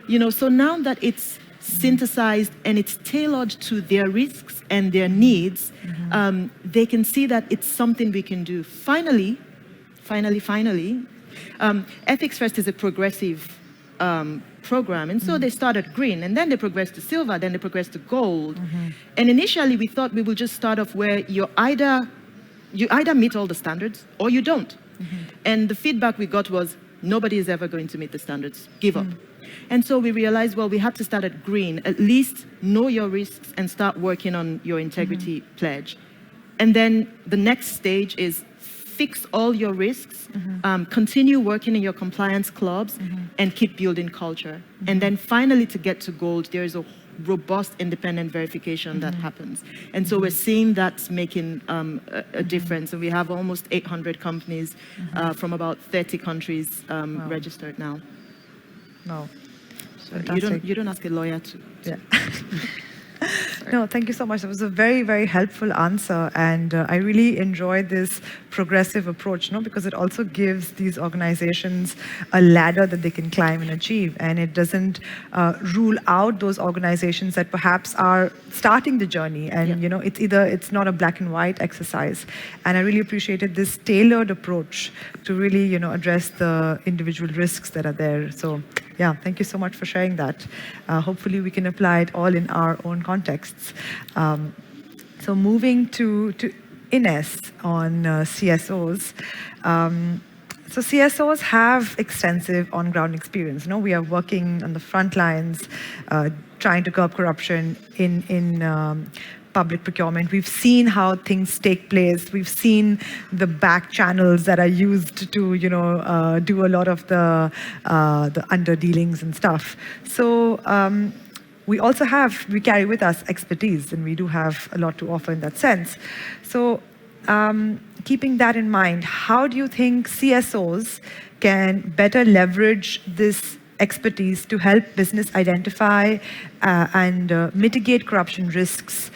you know, so now that it's synthesized and it's tailored to their risks and their needs, they can see that it's something we can do. Finally, Ethics First is a progressive program, and so they started green, and then they progressed to silver, then they progressed to gold. And initially we thought we will just start off where you either meet all the standards or you don't. And the feedback we got was, nobody is ever going to meet the standards, give up. And so we realized, well, we have to start at green, at least know your risks and start working on your integrity pledge. And then the next stage is fix all your risks, continue working in your compliance clubs, and keep building culture. And then finally, to get to gold, there is a robust independent verification that happens. And so we're seeing that's making a difference. And we have almost 800 companies from about 30 countries registered now. Wow. So you don't ask a lawyer to. Yeah. No, thank you so much. That was a very, very helpful answer. And I really enjoy this progressive approach, because it also gives these organizations a ladder that they can climb and achieve. And it doesn't rule out those organizations that perhaps are starting the journey. And, it's not a black and white exercise. And I really appreciated this tailored approach to really, address the individual risks that are there. So, yeah, thank you so much for sharing that. Hopefully we can apply it all in our own contexts. So moving to Ines on CSOs. So CSOs have extensive on-ground experience. We are working on the front lines, trying to curb corruption in public procurement. We've seen how things take place. We've seen the back channels that are used to, do a lot of the under-dealings and stuff. So we carry with us expertise, and we do have a lot to offer in that sense. So keeping that in mind, how do you think CSOs can better leverage this expertise to help business identify and mitigate corruption risks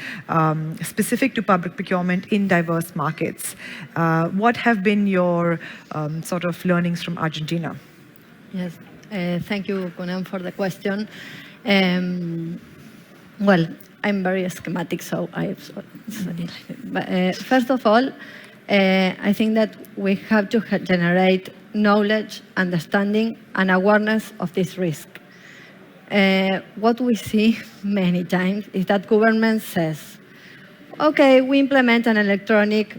specific to public procurement in diverse markets? What have been your sort of learnings from Argentina? Yes, thank you, Poonam, for the question. I'm very schematic, so but, first of all, I think that we have to generate knowledge, understanding, and awareness of this risk. What we see many times is that government says, okay, we implement an electronic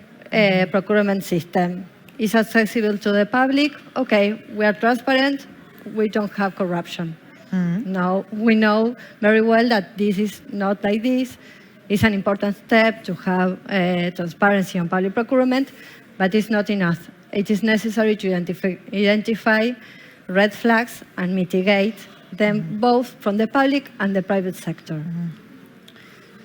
procurement system. It's accessible to the public. Okay, we are transparent. We don't have corruption. Now, we know very well that this is not like this. It's an important step to have transparency on public procurement, but it's not enough. It is necessary to identify red flags and mitigate them both from the public and the private sector.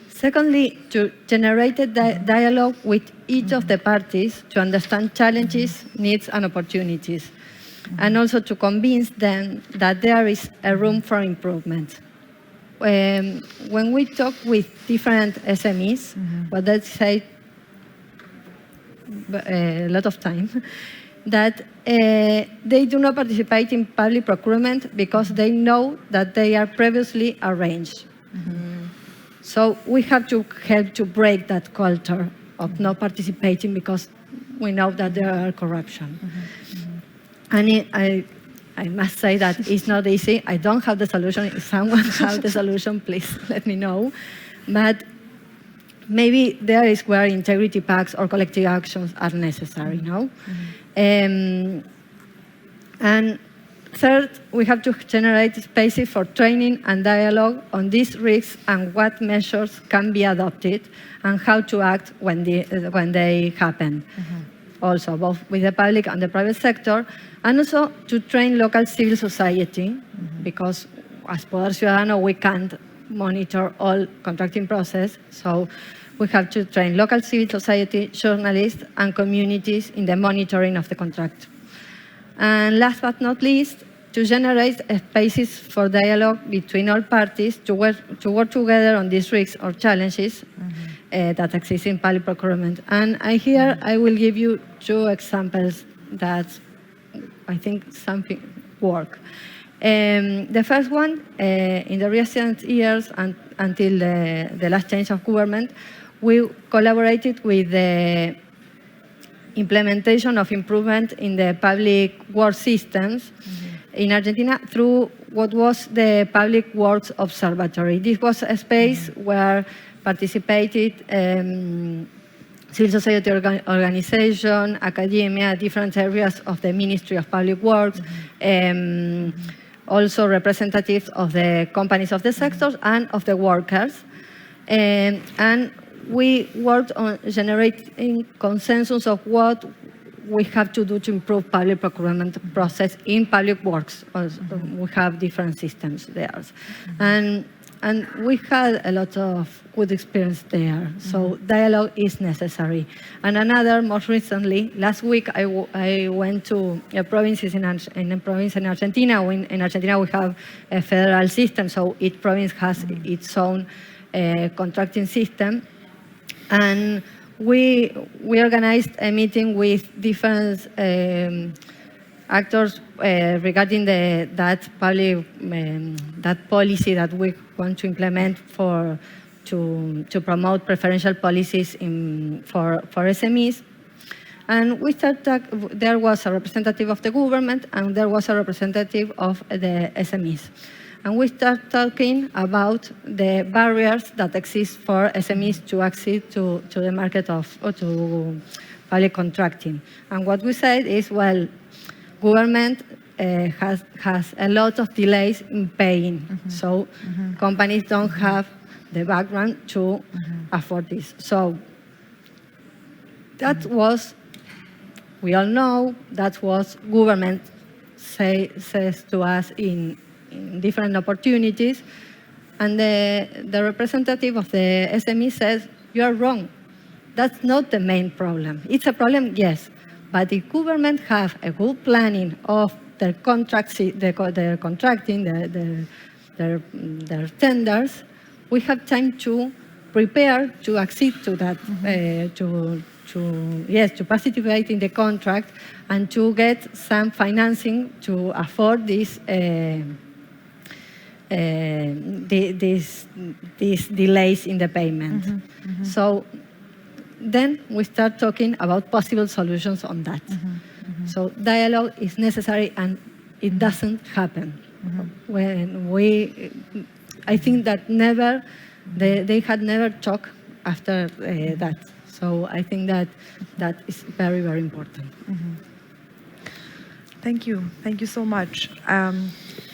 Secondly, to generate a dialogue with each of the parties to understand challenges, needs, and opportunities, and also to convince them that there is a room for improvement. When we talk with different SMEs, what they say a lot of time, that they do not participate in public procurement because they know that they are previously arranged. So we have to help to break that culture of not participating because we know that there are corruption. And I must say that it's not easy. I don't have the solution. If someone has the solution, please let me know. But maybe there is where integrity pacts or collective actions are necessary, no? And third, we have to generate spaces for training and dialogue on these risks and what measures can be adopted and how to act when they happen. Also, both with the public and the private sector, and also to train local civil society, because as Poder Ciudadano, we can't monitor all contracting process, so we have to train local civil society, journalists, and communities in the monitoring of the contract. And last but not least, to generate spaces for dialogue between all parties to work together on these risks or challenges that exist in public procurement. And here I will give you 2 examples that I think something work. The first one, in the recent years and until the last change of government, we collaborated with the implementation of improvement in the public works systems in Argentina through what was the Public Works Observatory. This was a space where participated civil society organization, academia, different areas of the Ministry of Public Works, also representatives of the companies of the sectors and of the workers. And we worked on generating consensus of what we have to do to improve public procurement process in public works. We have different systems there. And we had a lot of good experience there. So dialogue is necessary. And another, most recently, last week I went to a province in Argentina. In Argentina we have a federal system, so each province has its own contracting system. And we organized a meeting with different actors regarding that policy that we want to implement to promote preferential policies for SMEs. And there was a representative of the government and there was a representative of the SMEs. And we start talking about the barriers that exist for SMEs to access to the market to public contracting. And what we said is, well, government has a lot of delays in paying. So companies don't have the background to afford this. So that was, we all know, that was government says to us in different opportunities, and the representative of the SME says, you are wrong. That's not the main problem. It's a problem, yes, but if government have a good planning of their contracts, their contracting, their tenders, we have time to prepare to accede to that, to participate in the contract and to get some financing to afford this these delays in the payment. So then we start talking about possible solutions on that. So dialogue is necessary, and it doesn't happen. I think that they had never talked after that. So I think that is very, very important. Thank you. Thank you so much.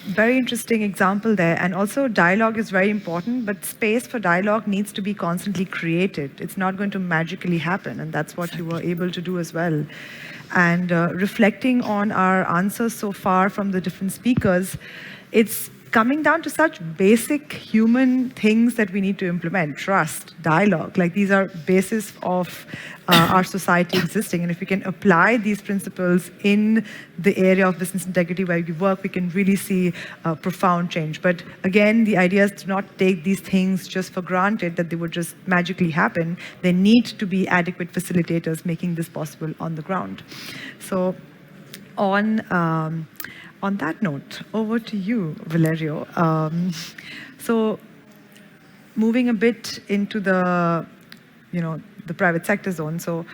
Very interesting example there. And also dialogue is very important, but space for dialogue needs to be constantly created. It's not going to magically happen, and that's what you were able to do as well. And reflecting on our answers so far from the different speakers, it's coming down to such basic human things that we need to implement: trust, dialogue. Like, these are basis of our society existing. And if we can apply these principles in the area of business integrity where we work, we can really see profound change. But again, the idea is to not take these things just for granted, that they would just magically happen. There need to be adequate facilitators making this possible on the ground. So on that note, over to you, Valerio. So moving a bit into the private sector zone. So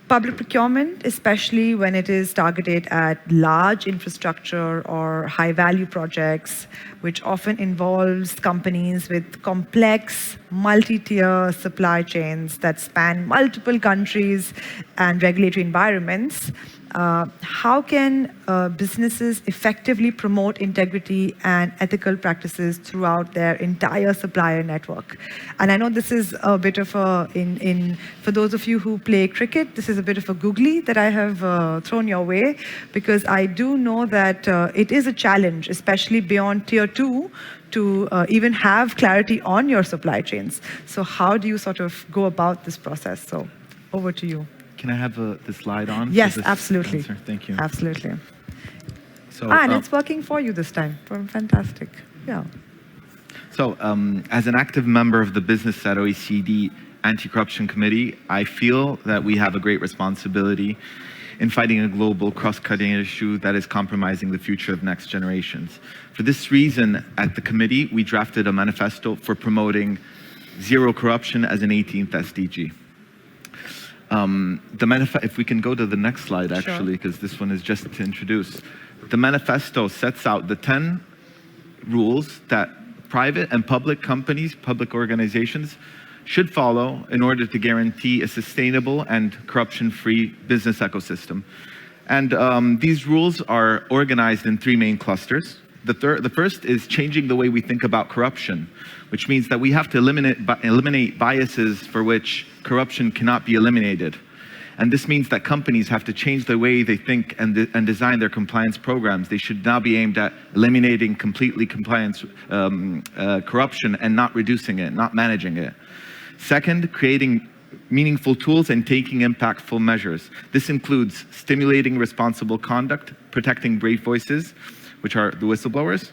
public procurement, especially when it is targeted at large infrastructure or high-value projects, which often involves companies with complex, multi-tier supply chains that span multiple countries and regulatory environments, how can businesses effectively promote integrity and ethical practices throughout their entire supplier network? And I know this is a bit of for those of you who play cricket, this is a bit of a googly that I have thrown your way, because I do know that it is a challenge, especially beyond tier 2, to even have clarity on your supply chains. So how do you sort of go about this process? So over to you. Can I have the slide on? Yes, absolutely. Answer? Thank you. Absolutely. So, And it's working for you this time. Fantastic. Yeah. So, as an active member of the Business at OECD Anti-Corruption Committee, I feel that we have a great responsibility in fighting a global cross-cutting issue that is compromising the future of next generations. For this reason, at the committee, we drafted a manifesto for promoting zero corruption as an 18th SDG. If we can go to the next slide, actually, because this one is just to introduce. The manifesto sets out the 10 rules that private and public companies, public organizations, should follow in order to guarantee a sustainable and corruption-free business ecosystem. And these rules are organized in 3 main clusters. The first is changing the way we think about corruption, which means that we have to eliminate biases for which corruption cannot be eliminated. And this means that companies have to change the way they think and design their compliance programs. They should now be aimed at eliminating completely compliance corruption and not reducing it, not managing it. Second, creating meaningful tools and taking impactful measures. This includes stimulating responsible conduct, protecting brave voices, which are the whistleblowers,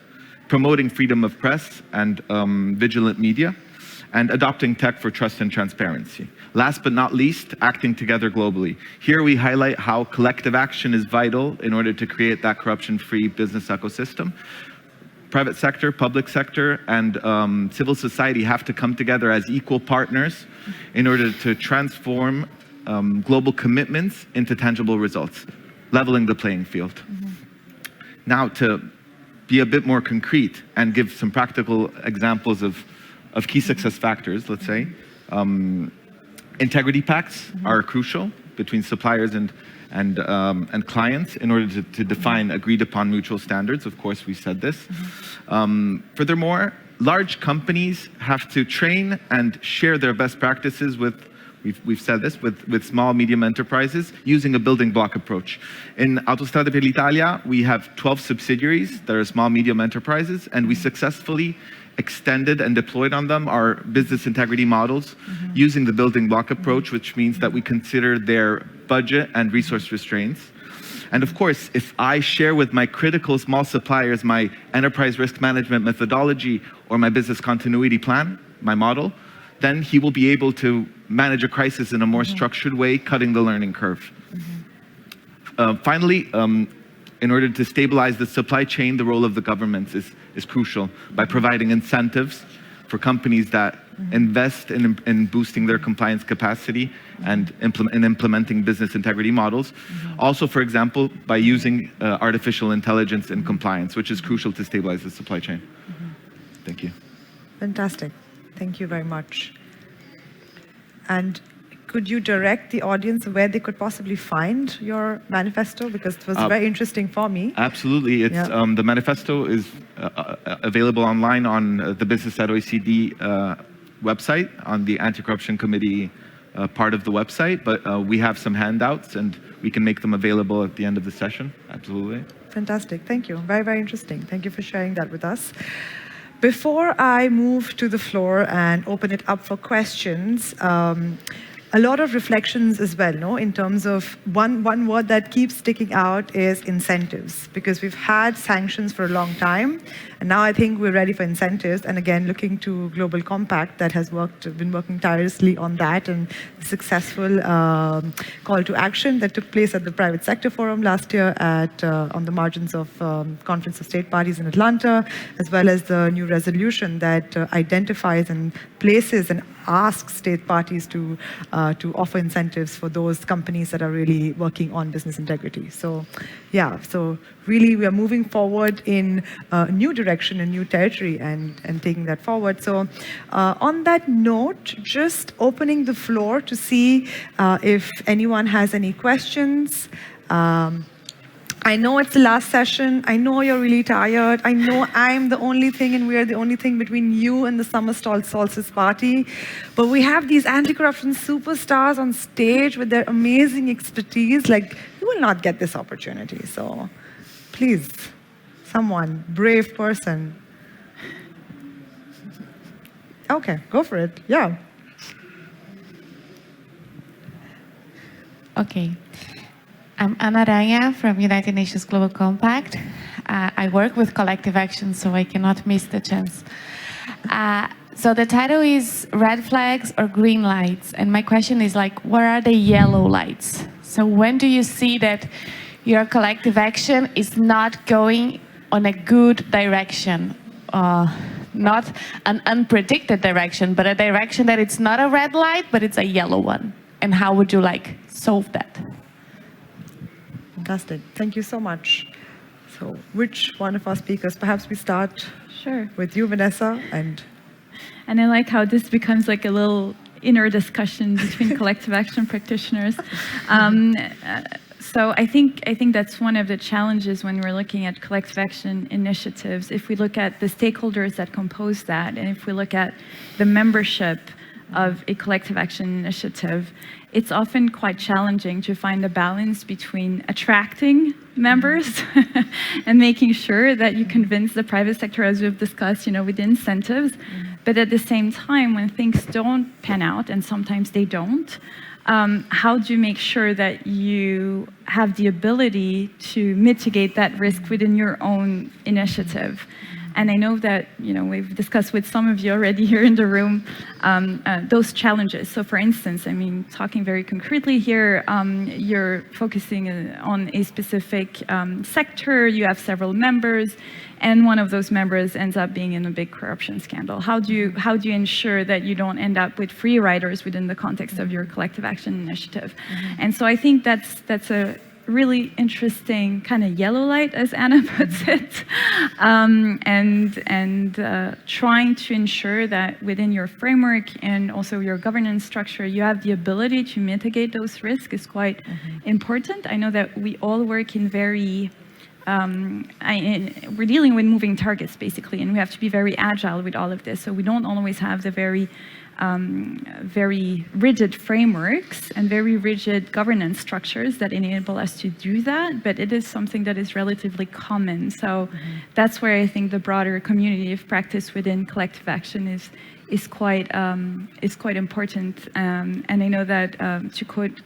promoting freedom of press and vigilant media, and adopting tech for trust and transparency. Last but not least, acting together globally. Here we highlight how collective action is vital in order to create that corruption-free business ecosystem. Private sector, public sector, and civil society have to come together as equal partners in order to transform global commitments into tangible results, leveling the playing field. Now, to be a bit more concrete and give some practical examples of key success factors, let's say, integrity pacts are crucial between suppliers and clients in order to define agreed upon mutual standards. Of course, we said this. Furthermore, large companies have to train and share their best practices with, we've said this, with small, medium enterprises using a building block approach. In Autostrade per l'Italia, we have 12 subsidiaries that are small, medium enterprises, and we successfully extended and deployed on them our business integrity models using the building block approach, which means that we consider their budget and resource restraints. And of course, if I share with my critical small suppliers my enterprise risk management methodology or my business continuity plan, my model, then he will be able to manage a crisis in a more structured way, cutting the learning curve. Finally, in order to stabilize the supply chain, the role of the governments is crucial by providing incentives for companies that invest in boosting their compliance capacity and implementing business integrity models. Also, for example, by using artificial intelligence in compliance, which is crucial to stabilize the supply chain. Thank you. Fantastic. Thank you very much. And could you direct the audience where they could possibly find your manifesto? Because it was very interesting for me. Absolutely. It's, the manifesto is available online on the Business@OECD website, on the Anti-Corruption Committee part of the website, but we have some handouts and we can make them available at the end of the session. Absolutely. Fantastic. Thank you. Very, very interesting. Thank you for sharing that with us. Before I move to the floor and open it up for questions, a lot of reflections as well, no? In terms of one word that keeps sticking out is incentives, because we've had sanctions for a long time, and now I think we're ready for incentives. And again, looking to Global Compact that has been working tirelessly on that, and the successful call to action that took place at the Private Sector Forum last year on the margins of Conference of State Parties in Atlanta, as well as the new resolution that identifies and places and asks state parties to offer incentives for those companies that are really working on business integrity. So, yeah, so really we are moving forward in a new direction, a new territory, and taking that forward. So on that note, just opening the floor to see if anyone has any questions. I know it's the last session. I know you're really tired. I know I'm the only thing and we're the only thing between you and the summer solstice party. But we have these anti-corruption superstars on stage with their amazing expertise. Like, you will not get this opportunity. So please, someone, brave person. Okay, go for it. Yeah. Okay. I'm Ana Aranha from United Nations Global Compact. I work with collective action, so I cannot miss the chance. So the title is Red Flags or Green Lights, and my question is like, what are the yellow lights? So when do you see that your collective action is not going on a good direction? Not an unpredicted direction, but a direction that it's not a red light, but it's a yellow one. And how would you solve that? Fantastic. Thank you so much. So which one of our speakers? Perhaps we start with you, Vanessa. And I like how this becomes like a little inner discussion between collective action practitioners. So I think that's one of the challenges when we're looking at collective action initiatives. If we look at the stakeholders that compose that, and if we look at the membership of a collective action initiative, it's often quite challenging to find a balance between attracting members and making sure that you convince the private sector, as we've discussed, with incentives. But at the same time, when things don't pan out, and sometimes they don't, how do you make sure that you have the ability to mitigate that risk within your own initiative? And I know that we've discussed with some of you already here in the room those challenges. So for instance, talking very concretely here, you're focusing on a specific sector, you have several members, and one of those members ends up being in a big corruption scandal. How do you ensure that you don't end up with free riders within the context of your collective action initiative? And so I think that's a really interesting kind of yellow light, as Anna puts it, and trying to ensure that within your framework and also your governance structure, you have the ability to mitigate those risks is quite important. I know that we all work in very, we're dealing with moving targets basically, and we have to be very agile with all of this. So we don't always have the very rigid frameworks and very rigid governance structures that enable us to do that, but it is something that is relatively common. So that's where I think the broader community of practice within collective action is quite important. And I know that, to quote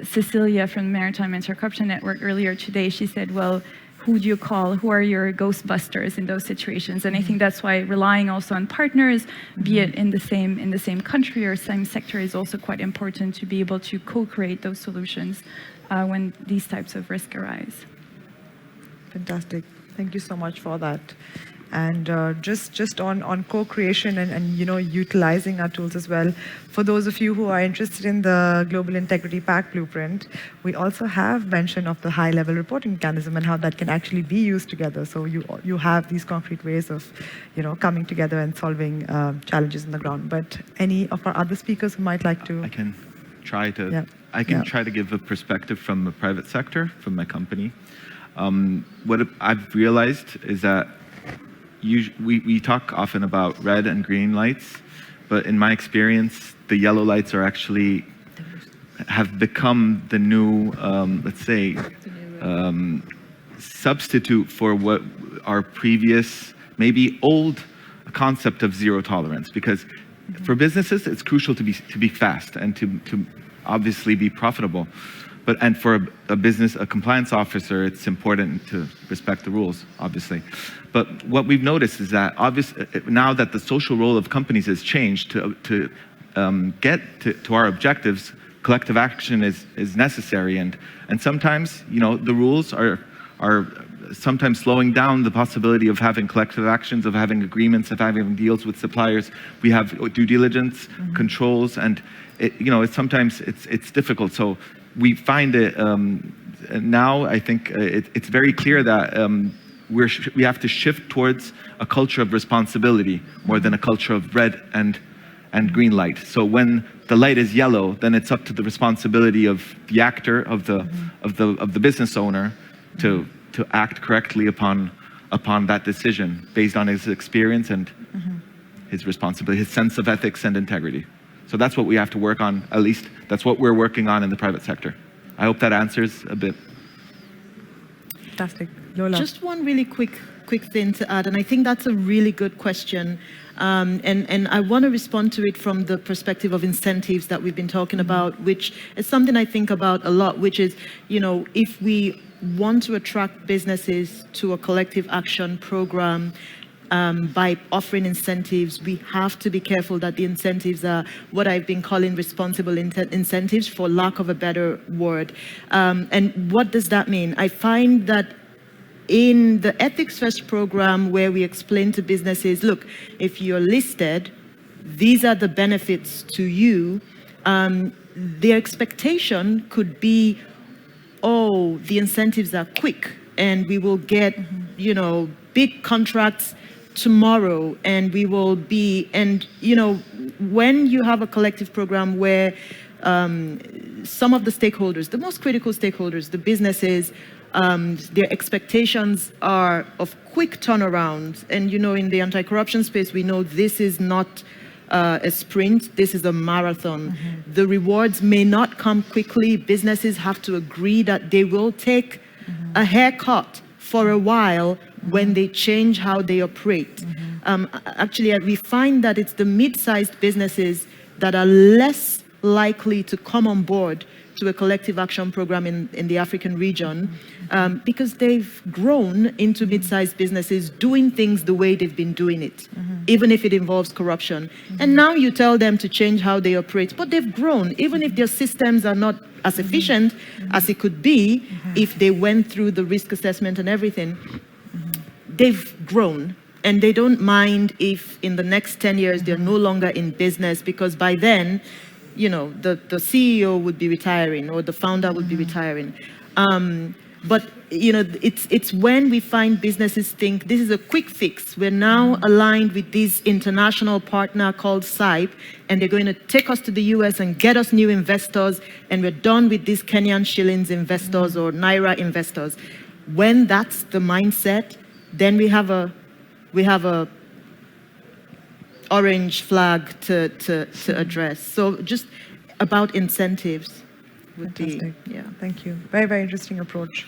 Cecilia from the Maritime Anti-Corruption Network earlier today, she said, well, who do you call? Who are your ghostbusters in those situations? And I think that's why relying also on partners, be it in the same country or same sector, is also quite important to be able to co-create those solutions when these types of risks arise. Fantastic. Thank you so much for that. And just on co-creation and utilizing our tools as well. For those of you who are interested in the Global Integrity Pact Blueprint, we also have mention of the high-level reporting mechanism and how that can actually be used together. So you have these concrete ways of coming together and solving challenges on the ground. But any of our other speakers who might like to? I can try to. Yeah. I can Yeah. try to give a perspective from the private sector, from my company. What I've realized is that we talk often about red and green lights, but in my experience, the yellow lights are actually have become the new, let's say, substitute for what our previous, maybe old concept of zero tolerance. Because for businesses, it's crucial to be fast and to obviously be profitable. And for a compliance officer, it's important to respect the rules, obviously. But what we've noticed is that now that the social role of companies has changed to get to our objectives, collective action is necessary. And sometimes, the rules are sometimes slowing down the possibility of having collective actions, of having agreements, of having deals with suppliers. We have due diligence, controls, and sometimes it's difficult. So we find it now. I think it's very clear that we have to shift towards a culture of responsibility more than a culture of red and green light. So when the light is yellow, then it's up to the responsibility of the actor, of the business owner, to act correctly upon that decision based on his experience and his responsibility, his sense of ethics and integrity. So that's what we have to work on. At least that's what we're working on in the private sector. I hope that answers a bit. Fantastic. Lola. Just one really quick thing to add, and I think that's a really good question. And I want to respond to it from the perspective of incentives that we've been talking about, which is something I think about a lot, which is, if we want to attract businesses to a collective action program, by offering incentives, we have to be careful that the incentives are what I've been calling responsible incentives, for lack of a better word. And what does that mean? I find that in the Ethics First program, where we explain to businesses, look, if you're listed, these are the benefits to you. The expectation could be, oh, the incentives are quick and we will get, big contracts tomorrow, and we will be, and when you have a collective program where some of the stakeholders, the most critical stakeholders, the businesses, their expectations are of quick turnaround, and in the anti-corruption space, we know this is not a sprint, this is a marathon. The rewards may not come quickly. Businesses have to agree that they will take a haircut for a while when they change how they operate. Actually, we find that it's the mid-sized businesses that are less likely to come on board to a collective action program in the African region, because they've grown into mid-sized businesses doing things the way they've been doing it, even if it involves corruption. And now you tell them to change how they operate, but they've grown, even if their systems are not as efficient as it could be if they went through the risk assessment and everything. They've grown, and they don't mind if in the next 10 years they're no longer in business, because by then, the CEO would be retiring or the founder would be retiring. But it's when we find businesses think this is a quick fix. We're now aligned with this international partner called SAIP, and they're going to take us to the US and get us new investors, and we're done with these Kenyan shillings investors or Naira investors. When that's the mindset, then we have a orange flag to address. So just about incentives would Fantastic. be, yeah. Thank you. Very, very interesting approach.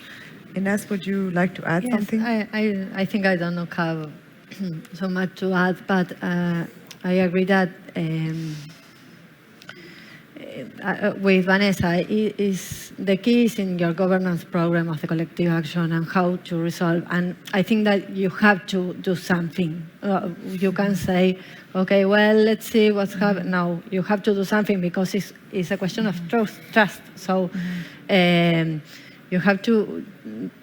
Ines, would you like to add something? I think I don't have so much to add, but I agree that with Vanessa, the key is in your governance program of the collective action and how to resolve. And I think that you have to do something. You can say, okay, well, let's see what's happening. No, you have to do something, because it's a question of trust. So you have to,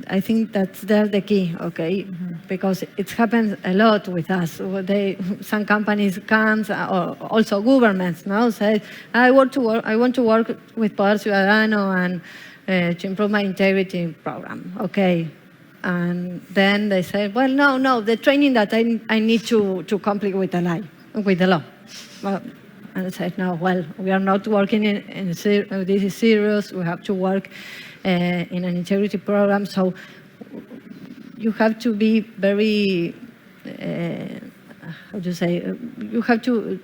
I think that's the key, okay? Because it happens a lot with us. Some companies come, or also governments now say, I want to work with Poder Ciudadano and to improve my integrity program, okay? And then they say, well, no, the training that I need to comply with the law. Well, and I said, no, well, we are not working this is serious, we have to work in an integrity program, so you have to be very, how do you say, you have to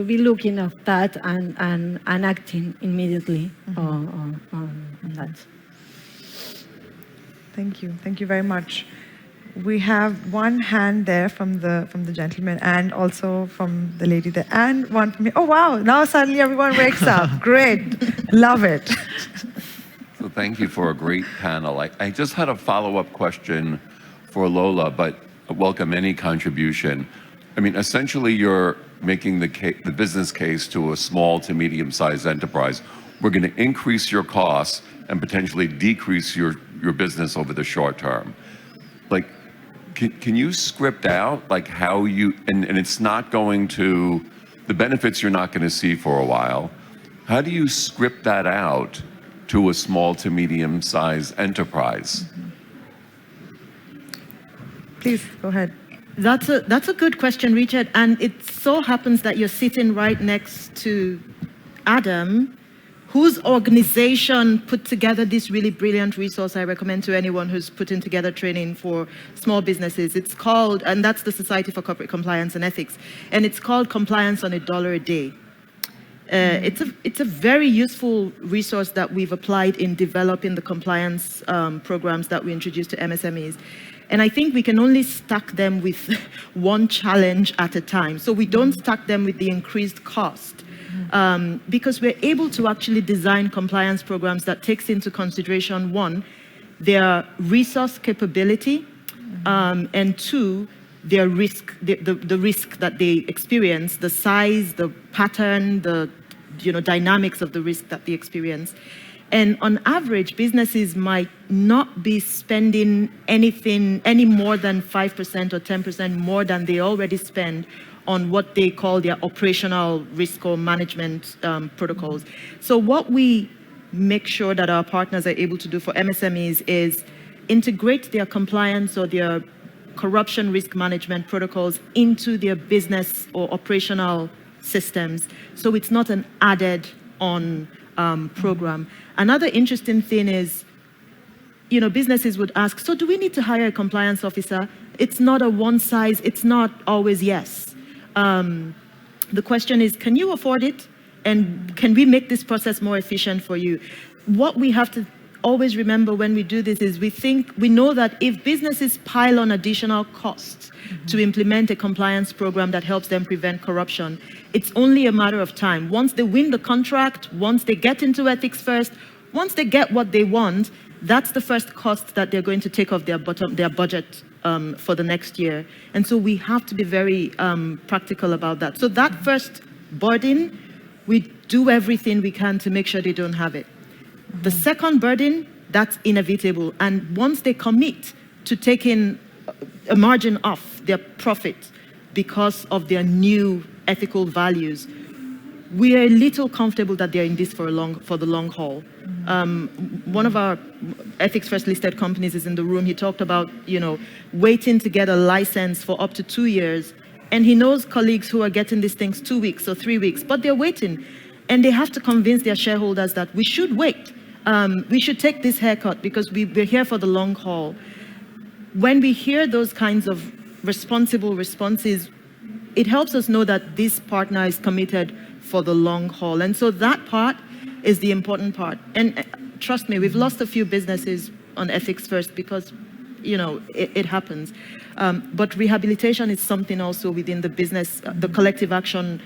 be looking at that and acting immediately on that. Thank you very much. We have one hand there from the gentleman and also from the lady there, and one from me. Oh wow, now suddenly everyone wakes up. Great, love it. So thank you for a great panel. I just had a follow-up question for Lola, but welcome any contribution. I mean, essentially you're making the business case to a small to medium-sized enterprise. We're going to increase your costs and potentially decrease your business over the short term. Like, can you script out like how you, and it's not going to, the benefits you're not going to see for a while. How do you script that out to a small to medium-sized enterprise? Please, go ahead. That's a good question, Richard. And it so happens that you're sitting right next to Adam, whose organization put together this really brilliant resource I recommend to anyone who's putting together training for small businesses. It's called, and that's the Society for Corporate Compliance and Ethics, and it's called Compliance on $1 a Day. It's a very useful resource that we've applied in developing the compliance programs that we introduced to MSMEs. And I think we can only stack them with one challenge at a time. So we don't stack them with the increased cost. Because we're able to actually design compliance programs that takes into consideration, one, their resource capability, and two, their risk, the risk that they experience, the size, the pattern, the dynamics of the risk that they experience. And on average, businesses might not be spending any more than 5% or 10% more than they already spend on what they call their operational risk or management protocols. So what we make sure that our partners are able to do for MSMEs is integrate their compliance or their corruption risk management protocols into their business or operational systems. So it's not an added on program. Another interesting thing is, businesses would ask, so do we need to hire a compliance officer? It's not a one size, it's not always yes. The question is, can you afford it? And can we make this process more efficient for you? What we have to always remember when we do this is we know that if businesses pile on additional costs to implement a compliance program that helps them prevent corruption, it's only a matter of time. Once they win the contract, once they get into ethics first, once they get what they want, that's the first cost that they're going to take off their budget for the next year. And so we have to be very practical about that. So that first burden, we do everything we can to make sure they don't have it. The second burden, that's inevitable. And once they commit to taking a margin off their profit because of their new ethical values, we are a little comfortable that they're in this for the long haul. One of our Ethics First listed companies is in the room. He talked about, waiting to get a license for up to 2 years. And he knows colleagues who are getting these things 2 weeks or 3 weeks, but they're waiting. And they have to convince their shareholders that we should wait. We should take this haircut because we're here for the long haul. When we hear those kinds of responsible responses, it helps us know that this partner is committed for the long haul. And so that part is the important part. And trust me, we've lost a few businesses on Ethics First because, it happens. But rehabilitation is something also within the business, the collective action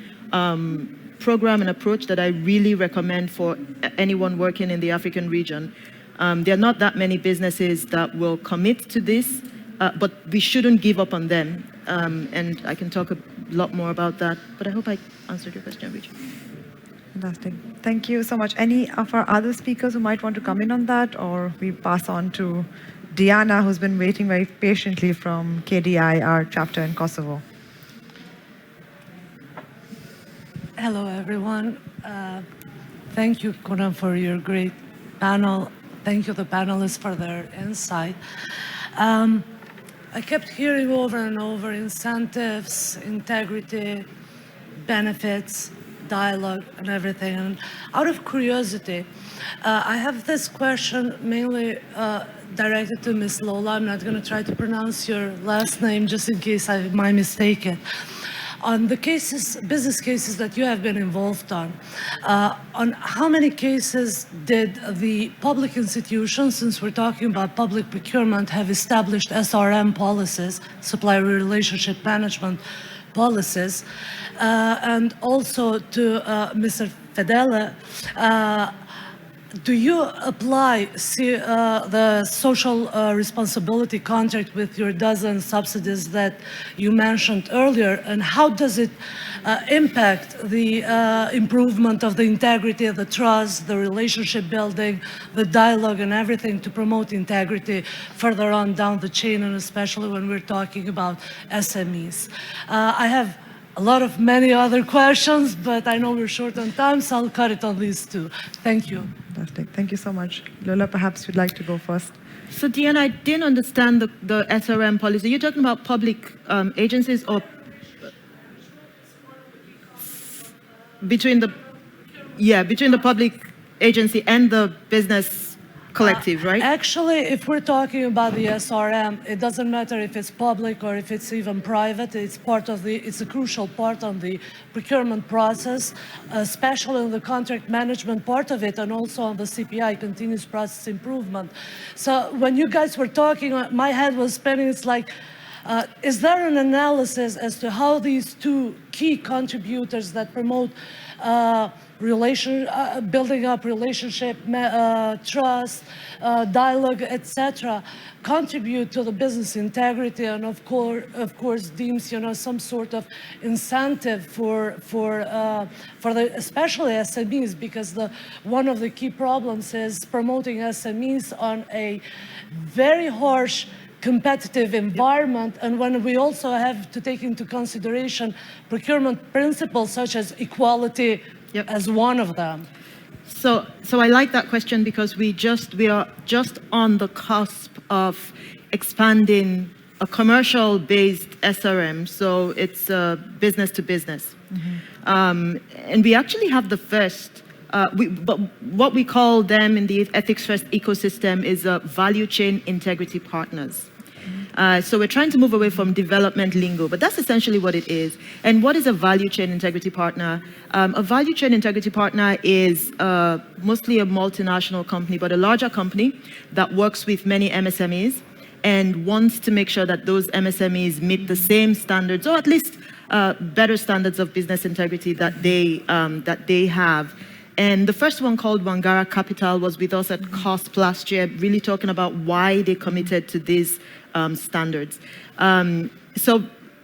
program and approach that I really recommend for anyone working in the African region. There are not that many businesses that will commit to this, but we shouldn't give up on them. And I can talk a lot more about that, but I hope I answered your question, Richard. Fantastic. Thank you so much. Any of our other speakers who might want to come in on that, or we pass on to Diana, who's been waiting very patiently from KDI, our chapter in Kosovo. Hello, everyone. Thank you, Conan, for your great panel. Thank you, the panelists, for their insight. I kept hearing over and over incentives, integrity, benefits, dialogue, and everything. And out of curiosity, I have this question mainly directed to Ms. Lola. I'm not going to try to pronounce your last name just in case I might mistake it. On the cases, business cases that you have been involved on how many cases did the public institutions, since we're talking about public procurement, have established SRM policies, supplier relationship management policies? And also to Mr. Fedele, do you apply the social responsibility contract with your dozen subsidies that you mentioned earlier, and how does it impact the improvement of the integrity, the trust, the relationship building, the dialogue, and everything to promote integrity further on down the chain, and especially when we're talking about SMEs? I have a lot of many other questions, but I know we're short on time, so I'll cut it on these two. Thank you. Fantastic. Thank you so much. Lola, perhaps you'd like to go first. So, Diana, I didn't understand the SRM policy. You're talking about public agencies or between the public agency and the business collective, right? Actually, if we're talking about the SRM, it doesn't matter if it's public or if it's even private. It's a crucial part of the procurement process, especially in the contract management part of it, and also on the CPI, continuous process improvement. So when you guys were talking, my head was spinning. It's like, is there an analysis as to how these two key contributors that promote building up relationship, trust, dialogue, etc., contribute to the business integrity, and of course deems some sort of incentive for the especially SMEs, because one of the key problems is promoting SMEs on a very harsh competitive environment, and when we also have to take into consideration procurement principles such as equality as one of them. So I like that question, because we are just on the cusp of expanding a commercial-based SRM, so it's business to business. Mm-hmm. And we actually have the first, but what we call them in the Ethics First ecosystem is value chain integrity partners. So we're trying to move away from development lingo, but that's essentially what it is. And what is a value chain integrity partner? A value chain integrity partner is mostly a multinational company, but a larger company that works with many MSMEs and wants to make sure that those MSMEs meet the same standards, or at least better standards of business integrity that they have. And the first one, called Wangara Capital, was with us at COSP last year, really talking about why they committed to these standards. So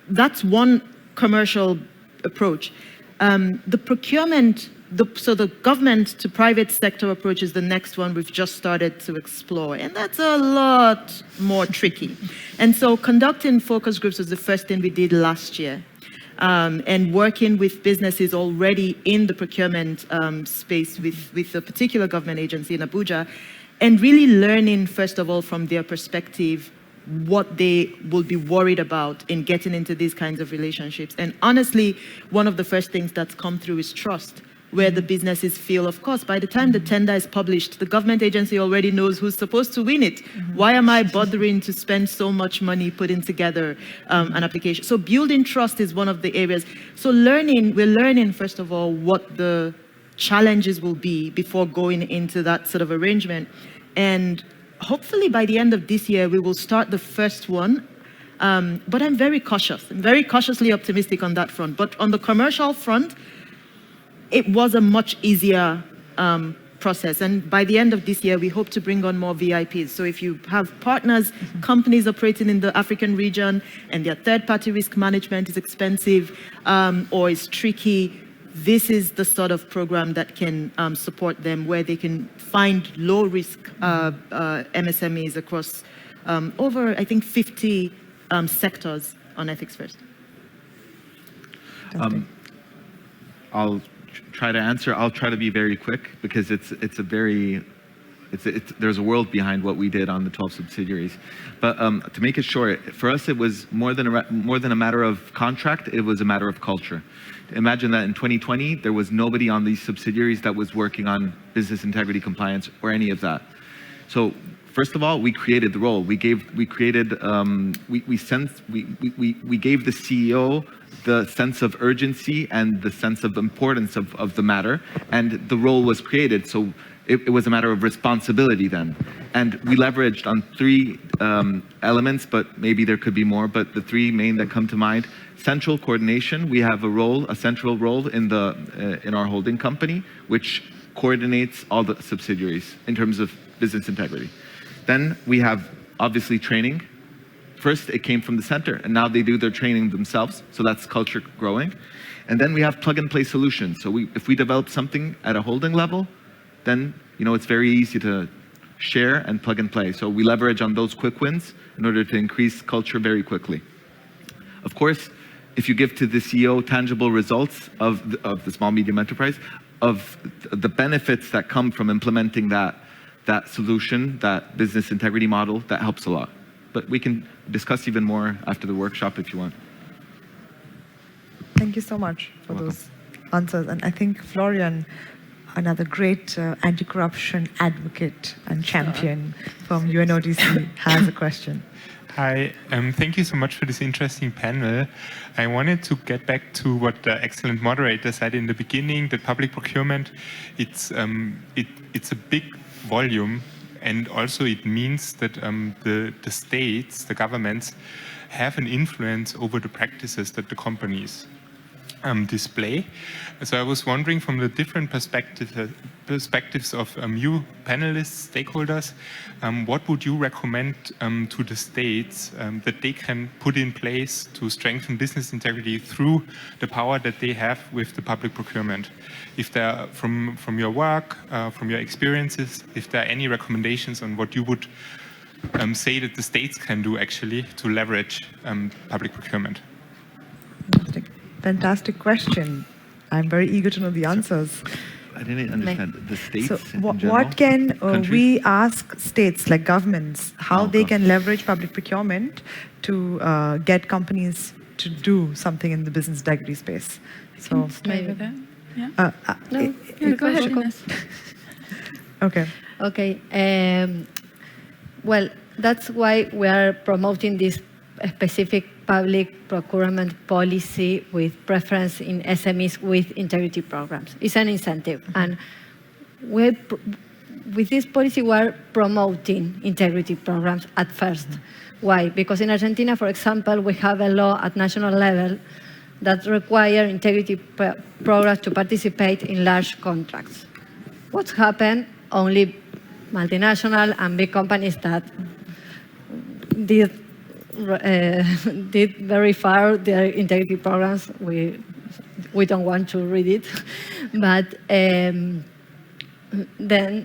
that's one commercial approach. The procurement, so the government to private sector approach is the next one we've just started to explore, and that's a lot more tricky. And so conducting focus groups was the first thing we did last year. And working with businesses already in the procurement space with a particular government agency in Abuja, and really learning, first of all, from their perspective, what they will be worried about in getting into these kinds of relationships. And honestly, one of the first things that's come through is trust, where the businesses feel, of course, by the time the tender is published, the government agency already knows who's supposed to win it. Mm-hmm. Why am I bothering to spend so much money putting together an application? So building trust is one of the areas. So we're learning, first of all, what the challenges will be before going into that sort of arrangement. And hopefully by the end of this year, we will start the first one. But I'm very cautious. I'm very cautiously optimistic on that front. But on the commercial front, it was a much easier process. And by the end of this year, we hope to bring on more VIPs. So if you have partners, companies operating in the African region, and their third-party risk management is expensive or is tricky, this is the sort of program that can support them, where they can find low-risk MSMEs across over, I think, 50 sectors on Ethics First. I'll try to answer. I'll try to be very quick because there's a world behind what we did on the 12 subsidiaries. But to make it short, for us it was more than a matter of contract, it was a matter of culture. Imagine that in 2020, there was nobody on these subsidiaries that was working on business integrity compliance or any of that. So first of all, we created the role. We gave the CEO the sense of urgency and the sense of importance of the matter, and the role was created. So it was a matter of responsibility then. And we leveraged on three elements, but maybe there could be more, but the three main that come to mind: central coordination. We have a central role in our holding company, which coordinates all the subsidiaries in terms of business integrity. Then we have, obviously, training. First, it came from the center, and now they do their training themselves, so that's culture growing. And then we have plug-and-play solutions. So if we develop something at a holding level, then it's very easy to share and plug and play. So we leverage on those quick wins in order to increase culture very quickly. Of course, if you give to the CEO tangible results of the small medium enterprise, of the benefits that come from implementing that solution, that business integrity model, that helps a lot. But we can discuss even more after the workshop if you want. Thank you so much for those answers. And I think Florian, another great anti-corruption advocate and champion from UNODC, has a question. Hi, thank you so much for this interesting panel. I wanted to get back to what the excellent moderator said in the beginning, that public procurement, it's a big volume, and also it means that the states, the governments, have an influence over the practices that the companies display. So I was wondering, from the different perspectives of you panelists, stakeholders, what would you recommend to the states that they can put in place to strengthen business integrity through the power that they have with the public procurement? If there are, from your work, from your experiences, if there are any recommendations on what you would say that the states can do actually to leverage public procurement? Fantastic question. I'm very eager to know the answers. I didn't understand the states. So in general? what can Countries? we ask states, like governments, how they Okay. can leverage public procurement to get companies to do something in the business integrity space? So, Start with that. Yeah. No, Yeah, go ahead, Ines. okay. Okay. Well, that's why we are promoting this specific public procurement policy with preference in SMEs with integrity programs. It's an incentive. And with this policy, we're promoting integrity programs at first. Why? Because in Argentina, for example, we have a law at national level that require integrity programs to participate in large contracts. What's happened? Only multinational and big companies that did very far their integrity programs. We don't want to read it, but then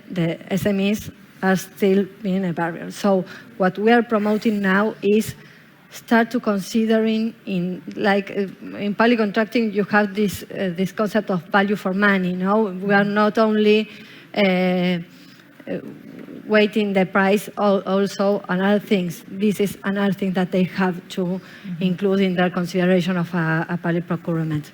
the SMEs are still being a barrier. So what we are promoting now is start to considering in public contracting, you have this concept of value for money. No, we are not only weighting the price, also another things. This is another thing that they have to include in their consideration of a public procurement.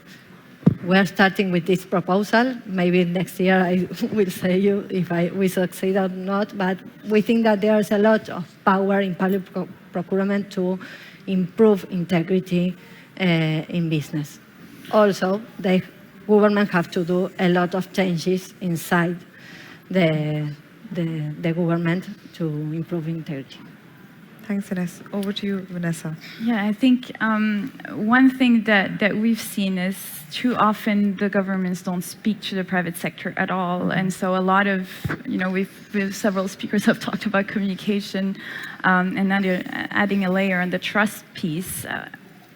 We are starting with this proposal. Maybe next year I will say you if we succeed or not, but we think that there's a lot of power in public procurement to improve integrity in business. Also, the government have to do a lot of changes inside the government to improve integrity. Thanks, Ines. Over to you, Vanessa. Yeah, I think one thing that we've seen is too often the governments don't speak to the private sector at all. And so a lot of, we've several speakers have talked about communication and then adding a layer on the trust piece.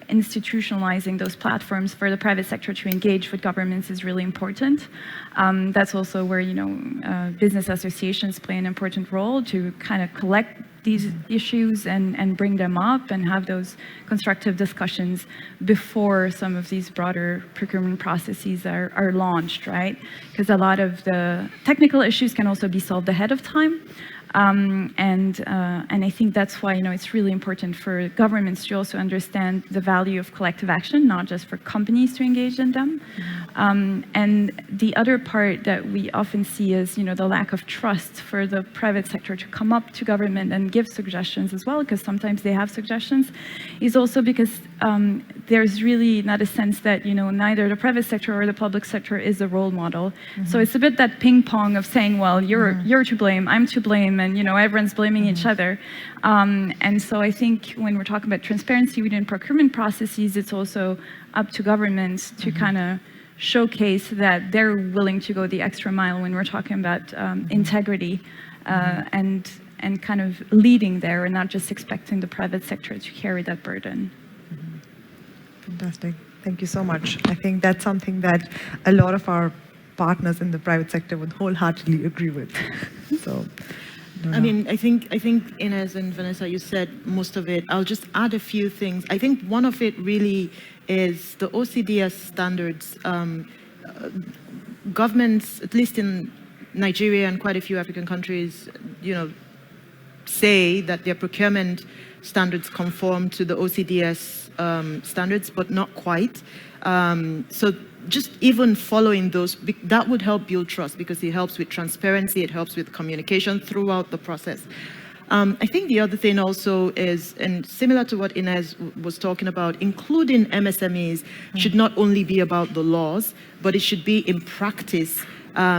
institutionalizing those platforms for the private sector to engage with governments is really important. That's also where, business associations play an important role to kind of collect these issues and bring them up and have those constructive discussions before some of these broader procurement processes are launched, right? Because a lot of the technical issues can also be solved ahead of time. And I think that's why, it's really important for governments to also understand the value of collective action, not just for companies to engage in them. And the other part that we often see is, the lack of trust for the private sector to come up to government and give suggestions as well, because sometimes they have suggestions, is also because there's really not a sense that, neither the private sector or the public sector is a role model. So it's a bit that ping pong of saying, well, you're to blame, I'm to blame, and everyone's blaming each other. And so I think when we're talking about transparency within procurement processes, it's also up to governments to kind of showcase that they're willing to go the extra mile when we're talking about integrity and kind of leading there and not just expecting the private sector to carry that burden. Fantastic. Thank you so much. I think that's something that a lot of our partners in the private sector would wholeheartedly agree with. So, I mean, I think Inez and Vanessa, you said most of it. I'll just add a few things. I think one of it really is the OCDE standards. Governments, at least in Nigeria and quite a few African countries, say that their procurement standards conform to the OCDE standards, but not quite. So just even following those, that would help build trust because it helps with transparency, it helps with communication throughout the process. I think the other thing also is, and similar to what Inez was talking about, including MSMEs should not only be about the laws, but it should be in practice.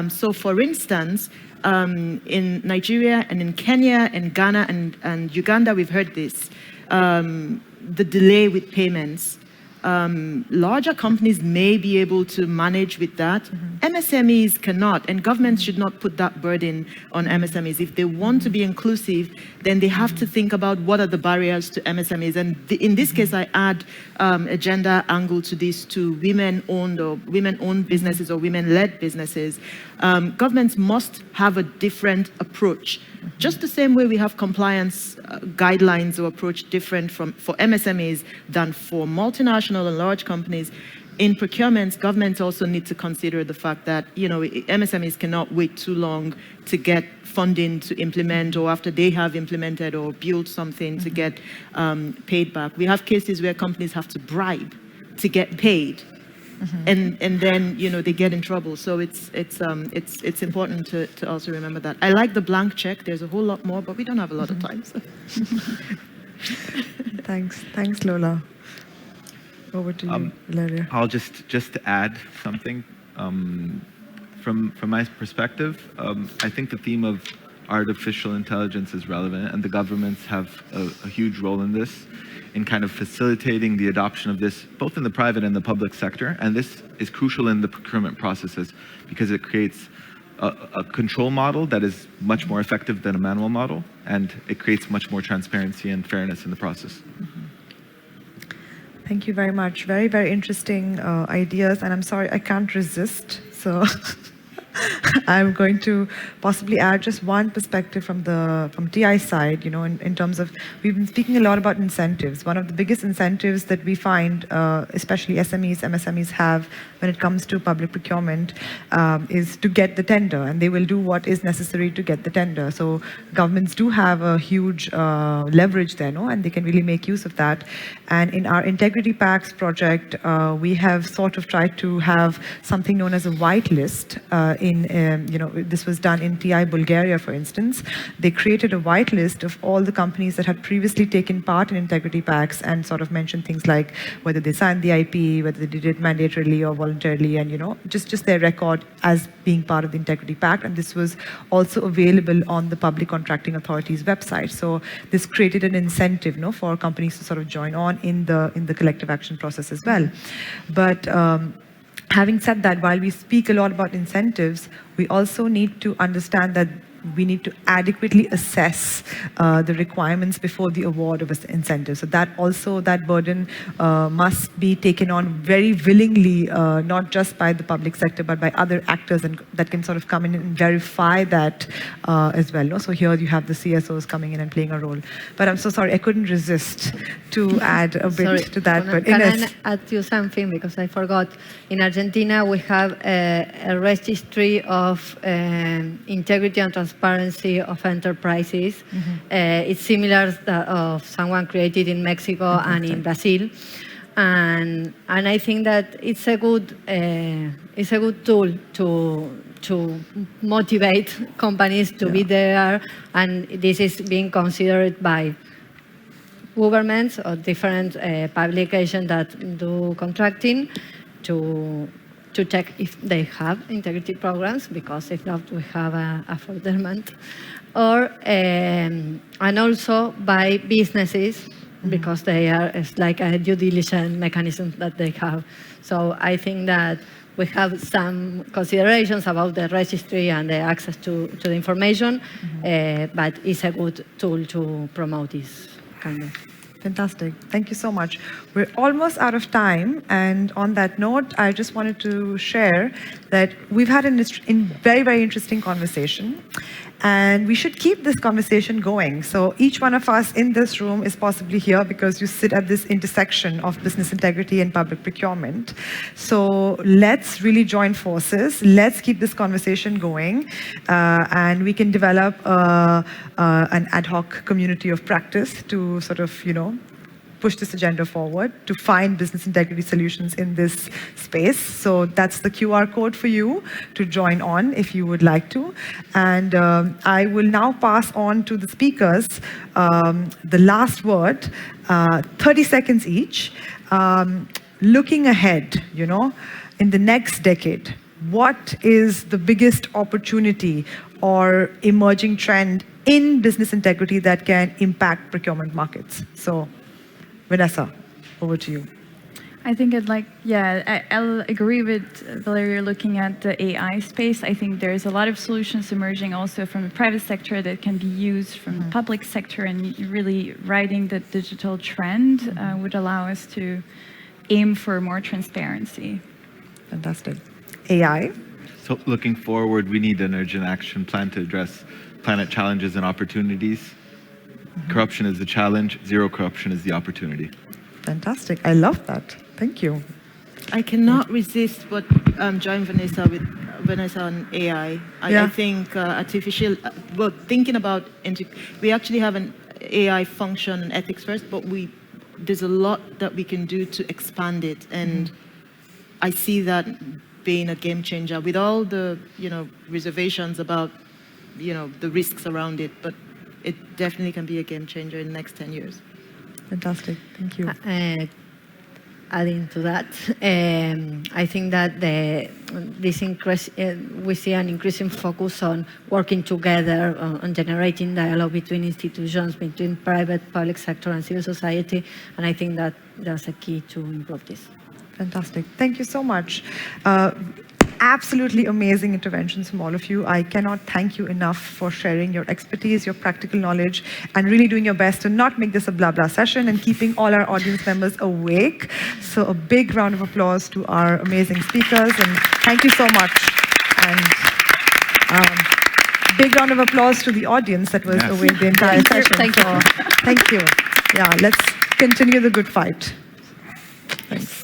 So for instance, in Nigeria and in Kenya and Ghana and Uganda, we've heard this, the delay with payments. Larger companies may be able to manage with that. MSMEs cannot, and governments should not put that burden on MSMEs. If they want to be inclusive, then they have to think about what are the barriers to MSMEs. And in this case, I add a gender angle to this, to women-owned businesses or women-led businesses. Governments must have a different approach. Just the same way we have compliance guidelines or approach different for MSMEs than for multinational and large companies. In procurements, governments also need to consider the fact that, MSMEs cannot wait too long to get funding to implement, or after they have implemented or built something to get paid back. We have cases where companies have to bribe to get paid. And then they get in trouble. So it's important to also remember that. I like the blank check. There's a whole lot more, but we don't have a lot of time. So. Thanks, Lola. Over to you, Valeria. I'll just add something from my perspective. I think the theme of artificial intelligence is relevant, and the governments have a huge role in this, in kind of facilitating the adoption of this, both in the private and the public sector. And this is crucial in the procurement processes because it creates a control model that is much more effective than a manual model, and it creates much more transparency and fairness in the process. Thank you very much. Very, very interesting ideas, and I'm sorry, I can't resist. So I'm going to possibly add just one perspective from TI side, in terms of, we've been speaking a lot about incentives. One of the biggest incentives that we find, especially SMEs, MSMEs have when it comes to public procurement is to get the tender, and they will do what is necessary to get the tender. So governments do have a huge leverage there, and they can really make use of that. And in our Integrity Pacts project, we have sort of tried to have something known as a whitelist. This was done in TI Bulgaria, for instance. They created a whitelist of all the companies that had previously taken part in Integrity Pacts and sort of mentioned things like whether they signed the IP, whether they did it mandatorily or voluntarily, and just their record as being part of the Integrity Pact. And this was also available on the Public Contracting Authority's website. So this created an incentive, for companies to sort of join on in the collective action process as well. But having said that, while we speak a lot about incentives, we also need to understand that we need to adequately assess the requirements before the award of an incentive. So that also, that burden must be taken on very willingly, not just by the public sector, but by other actors and that can sort of come in and verify that as well. No? So here you have the CSOs coming in and playing a role. But I'm so sorry, I couldn't resist to add a bit to that. But Can Ines. I add you something, because I forgot. In Argentina, we have a registry of integrity and transparency of enterprises. It's similar of someone created in Mexico and in Brazil. And I think that it's a good tool to motivate companies to be there, and this is being considered by governments or different publications that do contracting to check if they have integrity programs, because if not, we have a furtherment. Or and also by businesses, because it's like a due diligence mechanism that they have. So I think that we have some considerations about the registry and the access to the information, but it's a good tool to promote this kind of. Fantastic. Thank you so much. We're almost out of time. And on that note, I just wanted to share that we've had a very, very interesting conversation. And we should keep this conversation going. So each one of us in this room is possibly here because you sit at this intersection of business integrity and public procurement. So let's really join forces. Let's keep this conversation going. And we can develop an ad hoc community of practice to sort of, push this agenda forward, to find business integrity solutions in this space. So that's the QR code for you to join on if you would like to. And I will now pass on to the speakers the last word, 30 seconds each. Looking ahead, in the next decade, what is the biggest opportunity or emerging trend in business integrity that can impact procurement markets? So, Vanessa, over to you. I think I'll agree with Valeria looking at the AI space. I think there's a lot of solutions emerging also from the private sector that can be used from the public sector, and really riding the digital trend would allow us to aim for more transparency. Fantastic. AI? So looking forward, we need an urgent action plan to address planet challenges and opportunities. Corruption is the challenge, zero corruption is the opportunity. Fantastic. I love that. Thank you. I cannot resist but join Vanessa on AI. I think thinking about, we actually have an AI function and ethics first, but there's a lot that we can do to expand it. And I see that being a game changer with all the, reservations about, the risks around it, but it definitely can be a game changer in the next 10 years. Fantastic. Thank you. Adding to that, I think that we see an increasing focus on working together, on generating dialogue between institutions, between private, public sector, and civil society, and I think that that's a key to improve this. Fantastic. Thank you so much. Absolutely amazing interventions from all of you. I cannot thank you enough for sharing your expertise, your practical knowledge, and really doing your best to not make this a blah blah session and keeping all our audience members awake. So a big round of applause to our amazing speakers, and thank you so much. And big round of applause to the audience that was awake the entire session. Thank you. Thank you. Yeah, let's continue the good fight. Thanks.